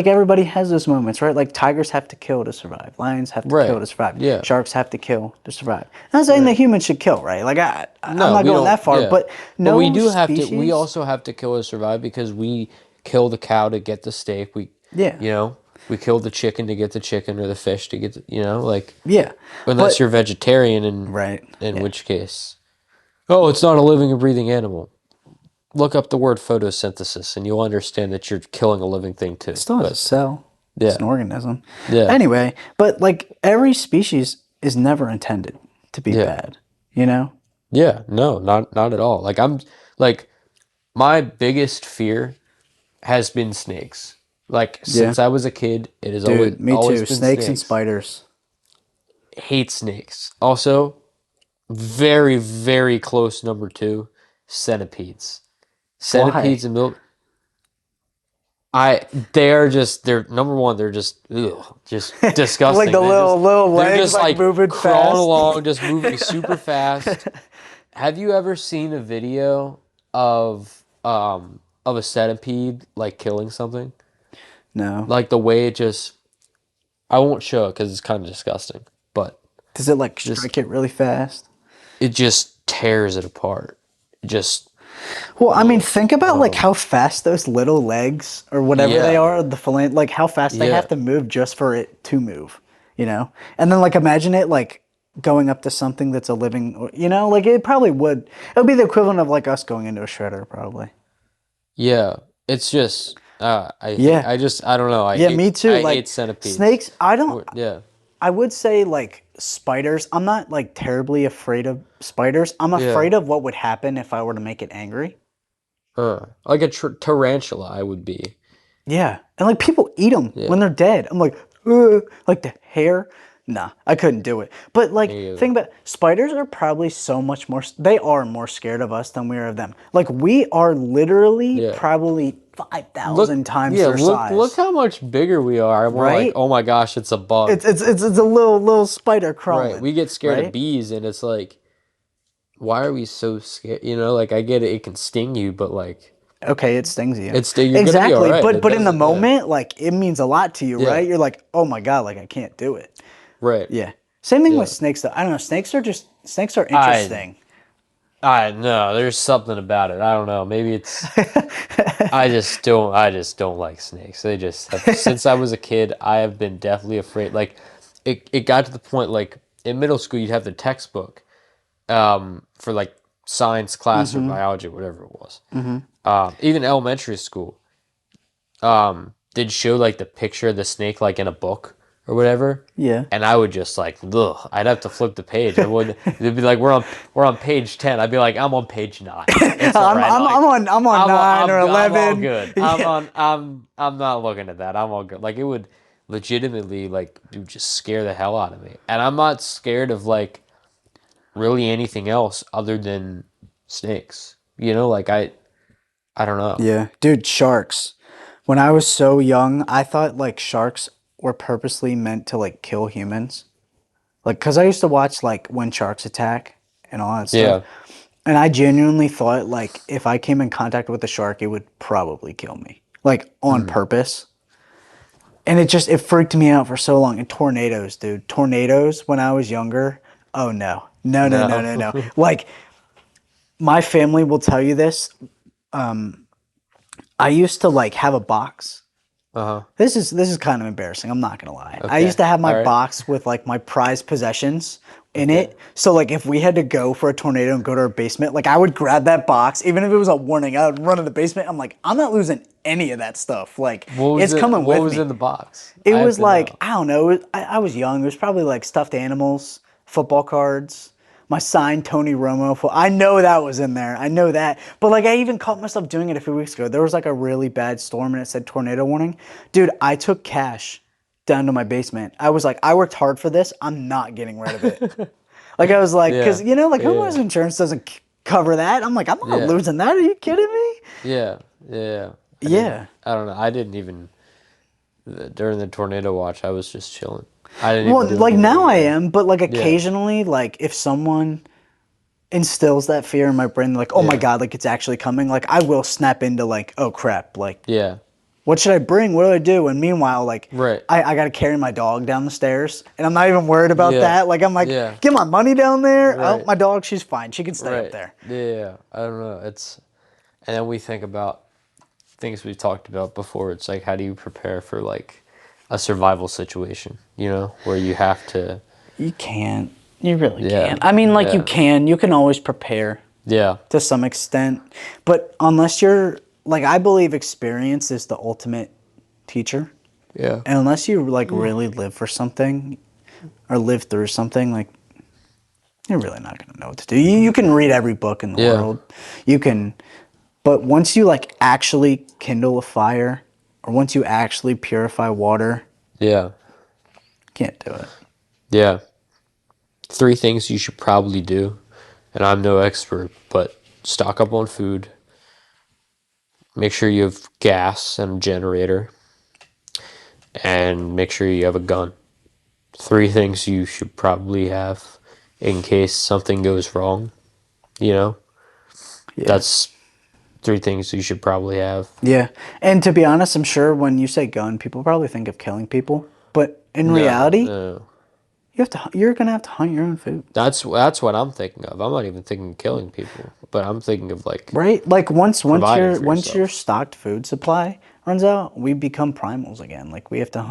everybody has those moments, right? Like tigers have to kill to survive, lions have to kill Right. to survive, Yeah. sharks have to kill to survive. I'm not saying that Right. humans should kill, right? Like I'm No, not we going don't. that far, Yeah. but But we no do have to. We species. also have to kill to survive because we kill the cow to get the steak. Yeah, You know, we kill the chicken to get the chicken or the fish to get. Like yeah, unless but you're vegetarian, right, in yeah, which case, oh, it's not a living and breathing animal. Look up the word photosynthesis, and you'll understand that you're killing a living thing it too. still has a But cell. It's an yeah, organism. yeah, Anyway, but like every species is never intended to be yeah, bad, you know? yeah. No, not at all. Like my biggest fear has been snakes. Like Yeah. since I was a kid, it has always Dude, me always too. been Snakes and snakes. spiders. Hate snakes. Also, very very close number two, centipedes. Why? Centipedes and milk. They're number one. They're just just Like disgusting. the little They're legs just like like moving crawling fast. along, just moving super fast. Have you ever seen a video of a centipede like killing something? No. Like the way it just I won't show it because it's kind of disgusting, but Does it like just strike it really fast? it just tears it apart. It just Well, I mean, ugh. think about like how fast those little legs or whatever they Yeah, are, the fillet, like how fast they have yeah, to move just for it to move, you know? And then like imagine it like going up to something that's a living, you know, like it probably would. It would be the equivalent of like us going into a shredder, probably. yeah. It's just Yeah. I don't know. Yeah, me too. I hate Like centipedes. snakes, I don't, Yeah. I would say like spiders. I'm not like terribly afraid of spiders. I'm Yeah. afraid of what would happen if I were to make it angry. Like a tarantula, I would be. Yeah, and like people eat them when Yeah. they're dead. I'm like, ugh, like the hair. Nah, I couldn't do it. But like, Me either. think about spiders are probably so much more. They are more scared of us than we are of them. Like we are literally Yeah. probably Look, 5,000 times yeah, their look size, how much bigger we are. And we're like, right? oh my gosh, it's a bug. It's a little spider Right. crawling, We get scared of right? bees and it's like, why are we so scared? Like I get it, it can sting you, but like Okay, it stings you. you're gonna be all Exactly, right. It but in the doesn't, yeah. moment, like it means a lot to you, Yeah. right? You're like, oh my god, like I can't do it. Right. Yeah. Same thing with Yeah. snakes though. I don't know. Snakes are I interesting. I know there's something about it. I don't know. Maybe it's I just don't like snakes. They just have, since I was a kid, I have been deathly afraid. Like it got to the point like in middle school you'd have the textbook for like science class or Mm-hmm. biology, whatever it was. Mm-hmm. Even elementary school, they'd show like the picture of the snake like in a book or whatever. Yeah. And I would just like, ugh, I'd have to flip the page. I would. They'd be like, we're on page 10. I'd be like, I'm on page 9. It's all right. Like, I'm on 9 or I'm all 11. good. Yeah. I'm not looking at that. I'm all good. Like it would legitimately like dude, just scare the hell out of me. And I'm not scared of like really anything else other than snakes. Like I don't know. Yeah. Dude, sharks. When I was so young, I thought like sharks were purposely meant to like kill humans. Like, cause I used to watch like when sharks attack and all that stuff. Yeah. And I genuinely thought like if I came in contact with a shark, it would probably kill me. Like on Mm. purpose. And it freaked me out for so long. And tornadoes, dude. Tornadoes when I was younger. Oh no. No, no, no, No. no, no. Like my family will tell you this. I used to like have a box. Uh-huh. This is kind of embarrassing. I'm not gonna lie. I Okay. used to have my All right. box with like my prized possessions in Okay. it. So like if we had to go for a tornado and go to our basement, like I would grab that box, even if it was a warning. I would run to the basement. I'm like, I'm not losing any of that stuff. Like it's coming What with was me. in the box? It I have was to like know. I don't know. I was young. It was probably like stuffed animals, football cards, my signed Tony Romo. I know that was in there. I know that. But like I even caught myself doing it a few weeks ago. There was like a really bad storm and it said tornado warning. Dude, I took cash down to my basement. I was like, I worked hard for this. I'm not getting rid of it. Like I was like, because Yeah. you know, like Yeah. homeowners insurance doesn't cover that. I'm like, I'm not Yeah. losing that. Are you kidding me? Yeah. Yeah. Yeah. I don't know. I didn't even during the tornado watch. I was just chilling. I didn't even Well, do like now anything. I Yeah. am, but like Yeah. occasionally, like if someone instills that fear in my brain, like, oh my Yeah. God, like it's actually coming, like I will snap into like, oh crap, like Yeah. what should I bring? What do I do? And meanwhile, like Right. I got to carry my dog down the stairs and I'm not even worried about Yeah. that. Like I'm like, Yeah. get my money down there. Oh, Right. my dog, she's fine. She can stay up Right. there. Yeah. I don't know. And then we think about things we've talked about before. It's like, how do you prepare for like a survival situation, where you have to, You can't. You really yeah, can't. I mean, like yeah, you can always prepare yeah, to some extent, but unless you're like, I believe experience is the ultimate teacher. yeah, And unless you like really live for something or live through something, like you're really not gonna know what to do. You can read every book in the yeah, world. You can, but once you like actually kindle a fire or once you actually purify water, yeah, you can't do it. yeah. 3 things you should probably do, and I'm no expert, but stock up on food, make sure you have gas and a generator, and make sure you have a gun. 3 things you should probably have in case something goes wrong, you know? Yeah. That's 3 things you should probably have. Yeah. And to be honest, I'm sure when you say gun, people probably think of killing people, but in No, reality, no. you're gonna have to hunt your own food. That's what I'm thinking of. I'm not even thinking of killing people, but I'm thinking of like Right? Like providing for once your yourself. stocked food supply runs out, we become primals again. Like Yeah, we have to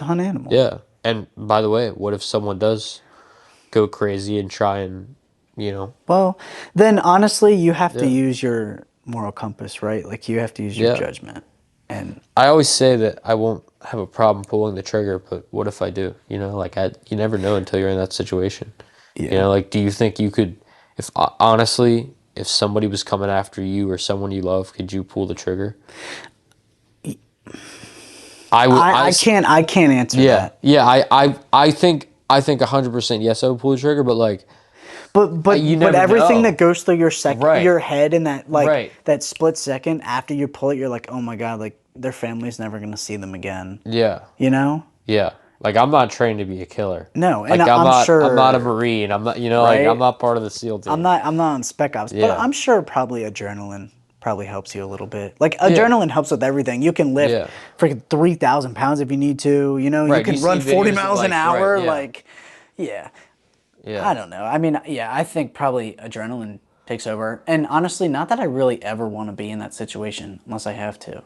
hunt animals. yeah. And by the way, what if someone does go crazy and try and, Well, then honestly, you have to yeah, use your moral compass, right? Like you have to use your yeah. judgment. And I always say that I won't have a problem pulling the trigger, but what if I do? Like you never know until you're in that situation. yeah. Like do you think you could, if honestly, if somebody was coming after you or someone you love, could you pull the trigger? I would. I can't answer Yeah, that. yeah. I think 100% yes. I would pull the trigger, but like you But never everything know. that goes through Right. your head in that like Right. that split second after you pull it, you're like, oh my God, like their family's never gonna see them again. Yeah. You know? Yeah. Like I'm not trained to be a killer. No, and Like I'm I'm not. I'm not a sure, marine. I'm not. Like I'm right? not part of the SEAL team. I'm not on spec ops, but Yeah. I'm sure probably adrenaline probably helps you a little bit. Like Yeah. adrenaline helps with everything. You can lift Yeah. freaking 3,000 pounds if you need to. You know, you Right. You can see run 40 videos of miles an like right. hour. Yeah. Like, yeah, Yeah. I don't know. I mean, yeah, I think probably adrenaline takes over. And honestly, not that I really ever want to be in that situation unless I have to.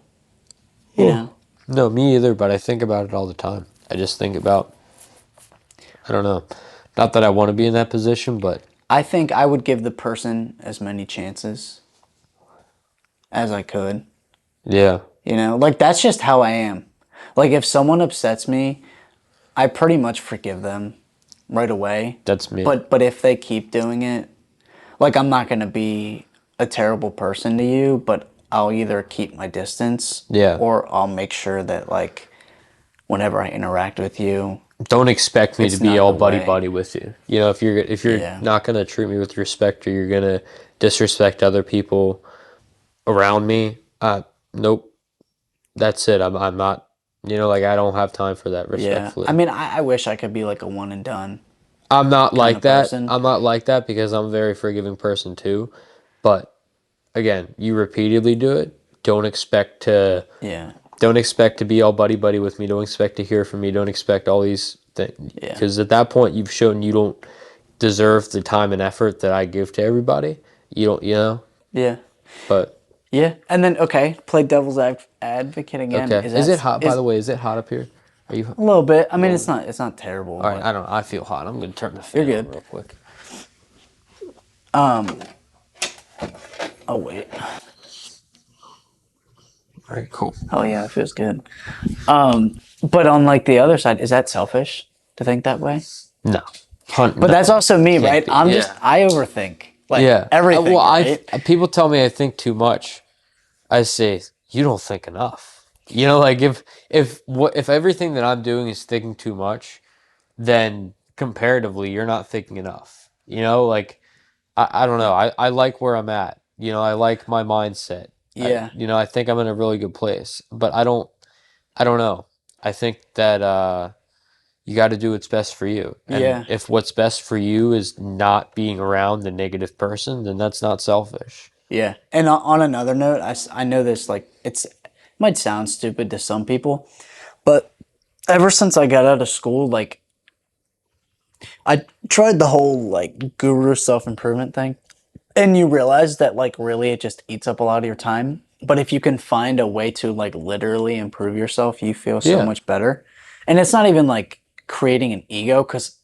You know? No, me either. But I think about it all the time. I just think about. I don't know. Not that I want to be in that position, but I think I would give the person as many chances as I could. yeah. You know, like that's just how I am. Like if someone upsets me, I pretty much forgive them right away. That's me. But if they keep doing it, like I'm not going to be a terrible person to you, but I'll either keep my distance Yeah. or I'll make sure that like whenever I interact with you, Don't expect me to it's be not all the buddy way. buddy with you. If you're Yeah. not gonna treat me with respect or you're gonna disrespect other people around me, nope. That's it. I'm not. Like I don't have time for that. Yeah. I Respectfully, mean, I wish I could be like a one and done I'm not kind like of that. person. I'm not like that because I'm a very forgiving person too. But again, you repeatedly do it. Don't expect to. Yeah. Don't expect to be all buddy buddy with me. Don't expect to hear from me. Don't expect all these things Yeah. because at that point you've shown you don't deserve the time and effort that I give to everybody. You don't, Yeah. but Yeah, and then okay, play devil's advocate again. Okay. Is Is that it hot, by the way? Is it hot up here? Are you? a little bit? I mean, Little. it's not terrible, All right. but I don't know. I feel hot. I'm gonna turn the you're fan on good. real quick. Oh wait. All right. Cool. Oh yeah, it feels good. But on like the other side, is that selfish to think that way? No. Hunt. But No. that's also me, Can't right? be. I'm just Yeah. I overthink like Yeah. everything, Well, right? people tell me I think too much. I say you don't think enough. You know, like if everything that I'm doing is thinking too much, then comparatively you're not thinking enough. You know, like I don't know. I like where I'm at. You know, I like my mindset. Yeah, I think I'm in a really good place. But I don't know. I think that you got to do what's best for you. And yeah, if what's best for you is not being around the negative person, then that's not selfish. yeah. And on another note, I know this like it might sound stupid to some people, but ever since I got out of school, like I tried the whole like guru self improvement thing. And you realize that like really it just eats up a lot of your time. But if you can find a way to like literally improve yourself, you feel so Yeah. much better. And it's not even like creating an ego because,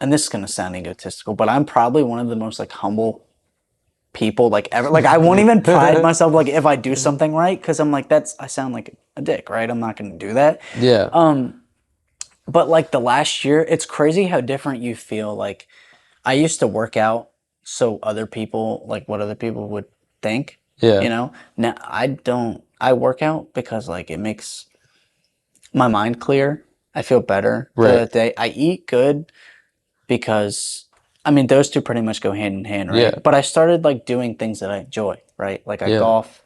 and this is gonna sound egotistical, but I'm probably one of the most like humble people like ever. Like I won't even pride myself like if I do something right because I'm like I sound like a dick, right? I'm not gonna do that. Yeah. But like the last year, it's crazy how different you feel. Like I used to work out so other people, like what other people would think, Yeah. you know? Now I don't, I work out because like it makes my mind clear. I feel better throughout Right. the day. I eat good because, I mean, those two pretty much go hand in hand, right? Yeah. But I started like doing things that I enjoy, right? Like I Yeah. golf,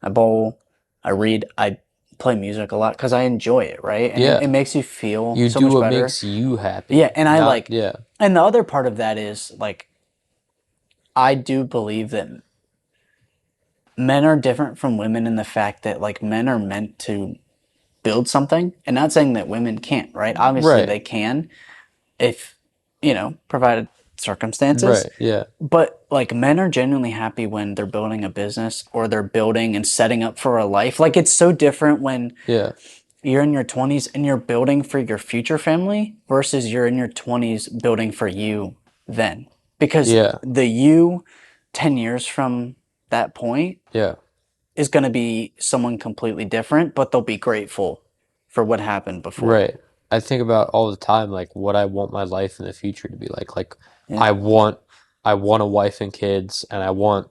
I bowl, I read, I play music a lot because I enjoy it, right? And Yeah. it makes you feel You so do much what better. makes you Yeah, happy. and I Not, like, yeah. and the other part of that is like, I do believe that men are different from women in the fact that like men are meant to build something and not saying that women can't, right? Obviously Right. they can if, provided circumstances. Right. Yeah. But like men are genuinely happy when they're building a business or they're building and setting up for a life. Like it's so different when Yeah. you're in your 20s and you're building for your future family versus you're in your 20s building for you then. Because Yeah. the you 10 years from that point Yeah. is going to be someone completely different, but they'll be grateful for what happened before. Right. I think about all the time like what I want my life in the future to be like. Like Yeah. I want I want a wife and kids and I want,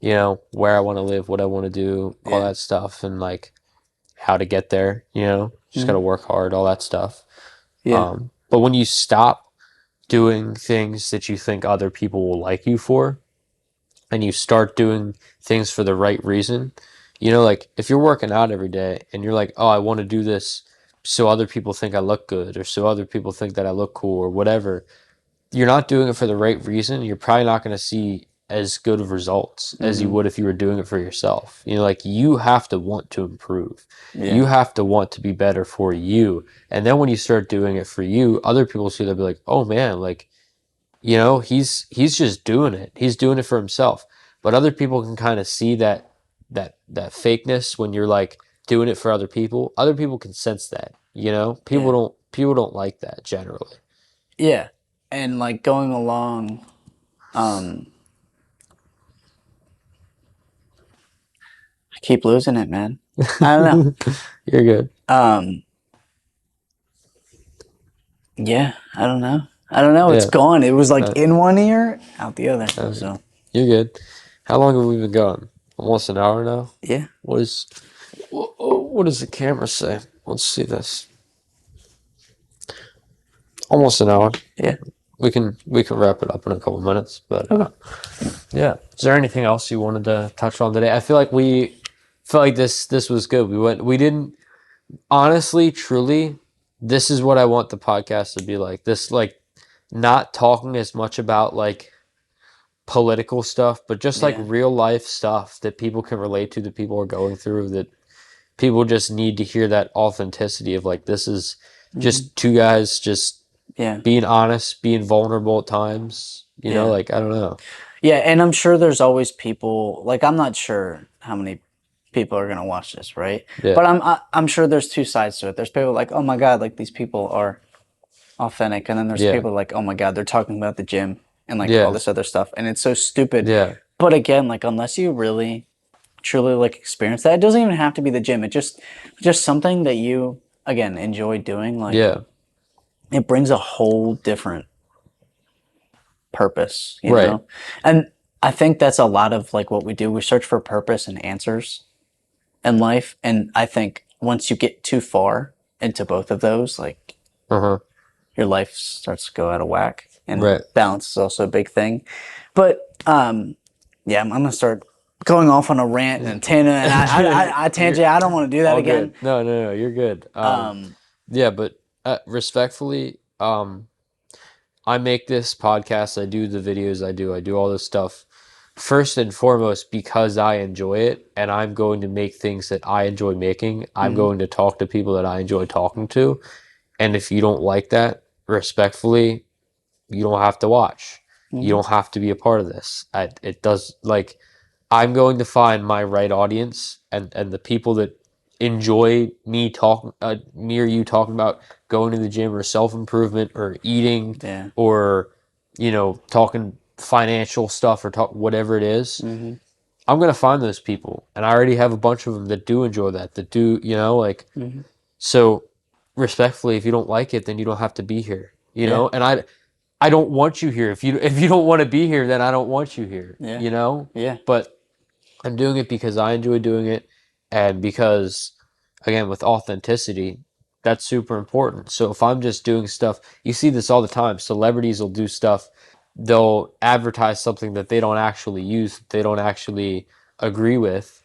where I want to live, what I want to do, all Yeah. that stuff and like how to get there, just got to Mhm. work hard, all that stuff. Yeah. But when you stop doing things that you think other people will like you for and you start doing things for the right reason, like if you're working out every day and you're like, oh, I want to do this so other people think I look good or so other people think that I look cool or whatever, you're not doing it for the right reason. You're probably not going to see as good of results as you Hmm. would if you were doing it for yourself. Like you have to want to improve. Yeah. You have to want to be better for you. And then when you start doing it for you, other people see that be like, oh man, like, he's just doing it. He's doing it for himself. But other people can kind of see that fakeness when you're like doing it for other people. Other people can sense that, People Yeah. don't like that generally. Yeah. And like going along, um, I keep losing it, man. I don't know. You're good. Um, yeah, I don't know. I don't know. It's Yeah. gone. It was like Uh, in one ear, out the other. uh, So you're good. How long have we been going? Almost an hour now. yeah. What does the camera say? Let's see this. Almost an hour. Yeah. We can wrap it up in a couple minutes, but Okay. yeah. Is there anything else you wanted to touch on today? I feel like this was good. We didn't honestly, truly. This is what I want the podcast to be like. This like not talking as much about like political stuff, but just like Yeah. real life stuff that people can relate to, that people are going through, that people just need to hear that authenticity of like this is Hmm. just two guys just Yeah. being honest, being vulnerable at times. Yeah. Like I don't know. Yeah, and I'm sure there's always people, like, I'm not sure how many people are gonna watch this, right? Yeah. But I'm sure there's two sides to it. There's people like, oh my God, like these people are authentic, and then there's Yeah. people like, oh my God, they're talking about the gym and like all Yeah. this other stuff, and it's so stupid. Yeah. But again, like unless you really truly like experience that, it doesn't even have to be the gym. It just something that you again enjoy doing. Like Yeah. it brings a whole different purpose, you Right. know? And I think that's a lot of like what we do. We search for purpose and answers in life. And I think once you get too far into both of those, like Uh-huh. your life starts to go out of whack. And Right. balance is also a big thing. But yeah, I'm gonna start going off on a rant and tangent, and I tangent. I don't want to do that All again. good. No, you're good. Yeah, but respectfully, I make this podcast, I do the videos I do all this stuff first and foremost because I enjoy it and I'm going to make things that I enjoy making. I'm going to talk to people that I enjoy talking to. And if you don't like that, respectfully, you don't have to watch. You don't have to be a part of this. It does like I'm going to find my right audience and the people that enjoy me talking, me or you talking about going to the gym or self improvement or eating Yeah. or talking financial stuff or talk whatever it is. Mm-hmm. I'm gonna find those people, and I already have a bunch of them that do enjoy that. That do like Mm-hmm. so. Respectfully, if you don't like it, then you don't have to be here. Yeah. And I don't want you here. If you don't want to be here, then I don't want you here. Yeah. Yeah. But I'm doing it because I enjoy doing it, and because, again, with authenticity, that's super important. So if I'm just doing stuff, you see this all the time. Celebrities will do stuff, they'll advertise something that they don't actually use, they don't actually agree with,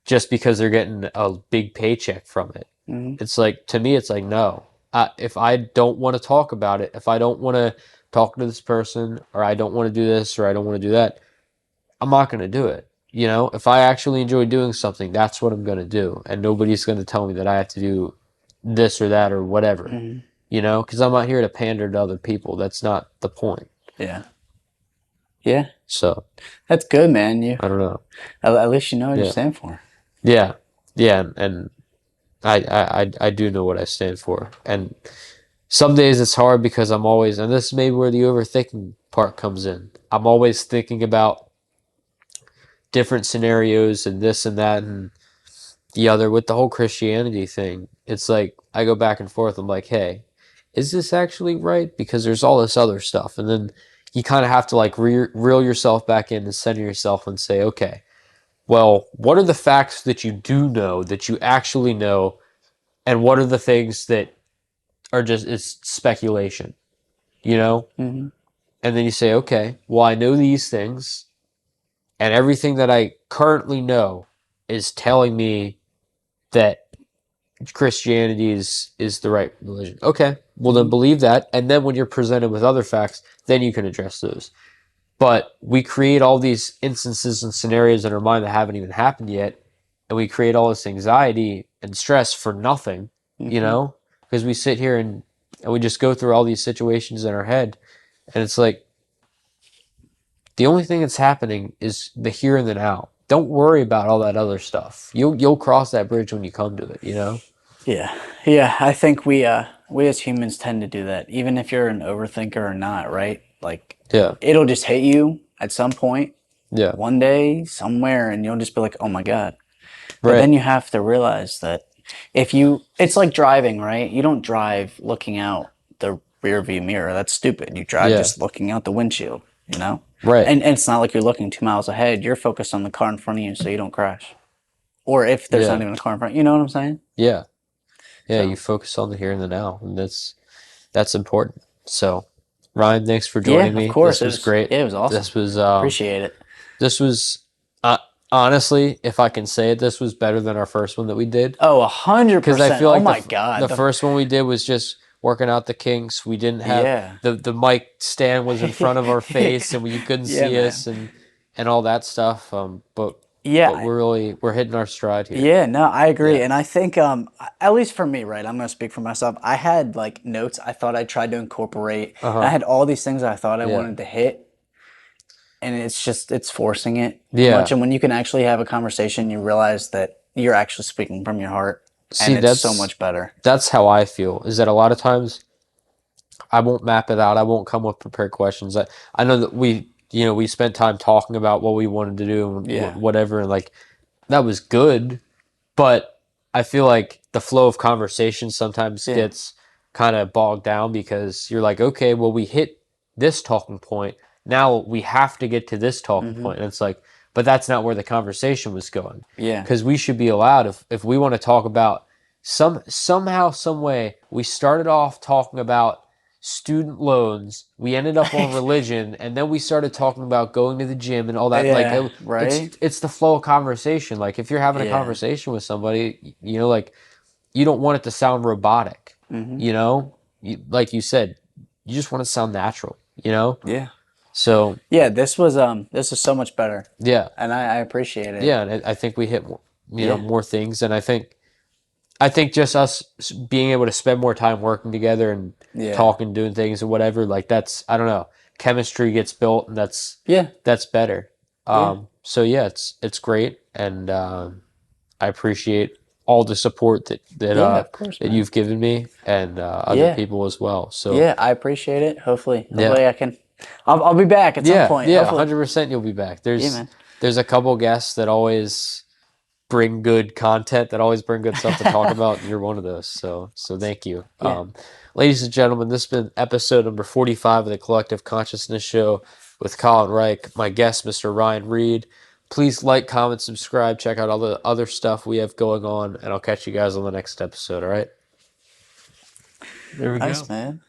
just because they're getting a big paycheck from it. Mm-hmm. It's like, to me, it's like, no. If I don't want to talk about it, if I don't want to talk to this person, or I don't want to do this, or I don't want to do that, I'm not going to do it. If I actually enjoy doing something, that's what I'm going to do. And nobody's going to tell me that I have to do this or that or whatever, Mm-hmm. because I'm not here to pander to other people. That's not the point. Yeah. Yeah. So That's good, man. You I don't know. at least you know what you Yeah. stand for. Yeah. Yeah. And I do know what I stand for. And some days it's hard because I'm always, and this is maybe where the overthinking part comes in. I'm always thinking about different scenarios and this and that and the other with the whole Christianity thing. It's like I go back and forth. I'm like, hey, is this actually right? Because there's all this other stuff. And then you kind of have to like reel yourself back in and center yourself and say, okay, well, what are the facts that you do know, that you actually know? And what are the things that are just it's speculation, Mm-hmm. And then you say, okay, well, I know these things, and everything that I currently know is telling me that Christianity is the right religion. Okay, well, then Mm-hmm. believe that, and then when you're presented with other facts, then you can address those. But we create all these instances and scenarios in our mind that haven't even happened yet, and we create all this anxiety and stress for nothing, Mm-hmm. because we sit here and we just go through all these situations in our head, and it's like the only thing that's happening is the here and the now. Don't worry about all that other stuff. You'll cross that bridge when you come to it. Yeah. Yeah. I think we as humans tend to do that, even if you're an overthinker or not, right? Like Yeah. it'll just hit you at some point, Yeah. one day, somewhere, and you'll just be like, oh my God. But Right. then you have to realize that it's like driving, right? You don't drive looking out the rear view mirror. That's stupid. You drive Yeah. just looking out the windshield, Right. And it's not like you're looking 2 miles ahead. You're focused on the car in front of you so you don't crash. Or if there's Yeah. not even a car in front, you know what I'm saying? Yeah. Yeah. So. You focus on the here and the now, and that's important. So, Ryan, thanks for joining Yeah, of me. course. This was great. Yeah, it was awesome. This was Appreciate it. This was honestly, if I can say it, this was better than our first one that we did. Oh, 100%. Because I feel like oh my God. the first one we did was just working out the kinks. We didn't have Yeah. the mic stand was in front of our face and you couldn't Yeah, see man. us and all that stuff. But Yeah. we're hitting our stride here. Yeah, no, I agree. Yeah. And I think at least for me, right, I'm going to speak for myself. I had like notes I thought I tried to incorporate. Uh-huh. I had all these things I thought I Yeah. wanted to hit. and it's forcing it Yeah. much. And when you can actually have a conversation, you realize that you're actually speaking from your heart, See, and it's so much better. that's how I feel. Is that a lot of times I won't map it out. I won't come with prepared questions. I know that we spent time talking about what we wanted to do and Yeah. whatever, and like that was good. But I feel like the flow of conversation sometimes Yeah. gets kind of bogged down because you're like, okay, well, we hit this talking point. Now we have to get to this talking point. And it's like, but that's not where the conversation was going. Yeah. Because we should be allowed, if we want to talk about somehow, some way, we started off talking about student loans. We ended up on religion, and then we started talking about going to the gym and all that. Like Yeah. Right. it's the flow of conversation. Like if you're having a Yeah. conversation with somebody, like you don't want it to sound robotic. Like you said, you just want to sound natural. Yeah. So Yeah. This is so much better, yeah, and I appreciate it. yeah, and I think we hit more, Yeah. more things, and I think just us being able to spend more time working together and Yeah. talking, doing things or whatever, like that's, I don't know, chemistry gets built and Yeah. that's better. Yeah. So yeah, it's great, and I appreciate all the support Yeah. Of course, that man. you've given me and other Yeah. people as well. So Yeah. I appreciate it. Hopefully, yeah, I can. I'll be back at some point. yeah, Hopefully. 100% you'll be back. Yeah, man. There's a couple guests that always bring good content, that always bring good stuff to talk about, and you're one of those. So thank you. Yeah. Ladies and gentlemen, this has been episode number 45 of the Collective Consciousness Show with Colin Reich, my guest, Mr. Ryan Reed. Please like, comment, subscribe, check out all the other stuff we have going on, and I'll catch you guys on the next episode, all right? There we go. Nice, man.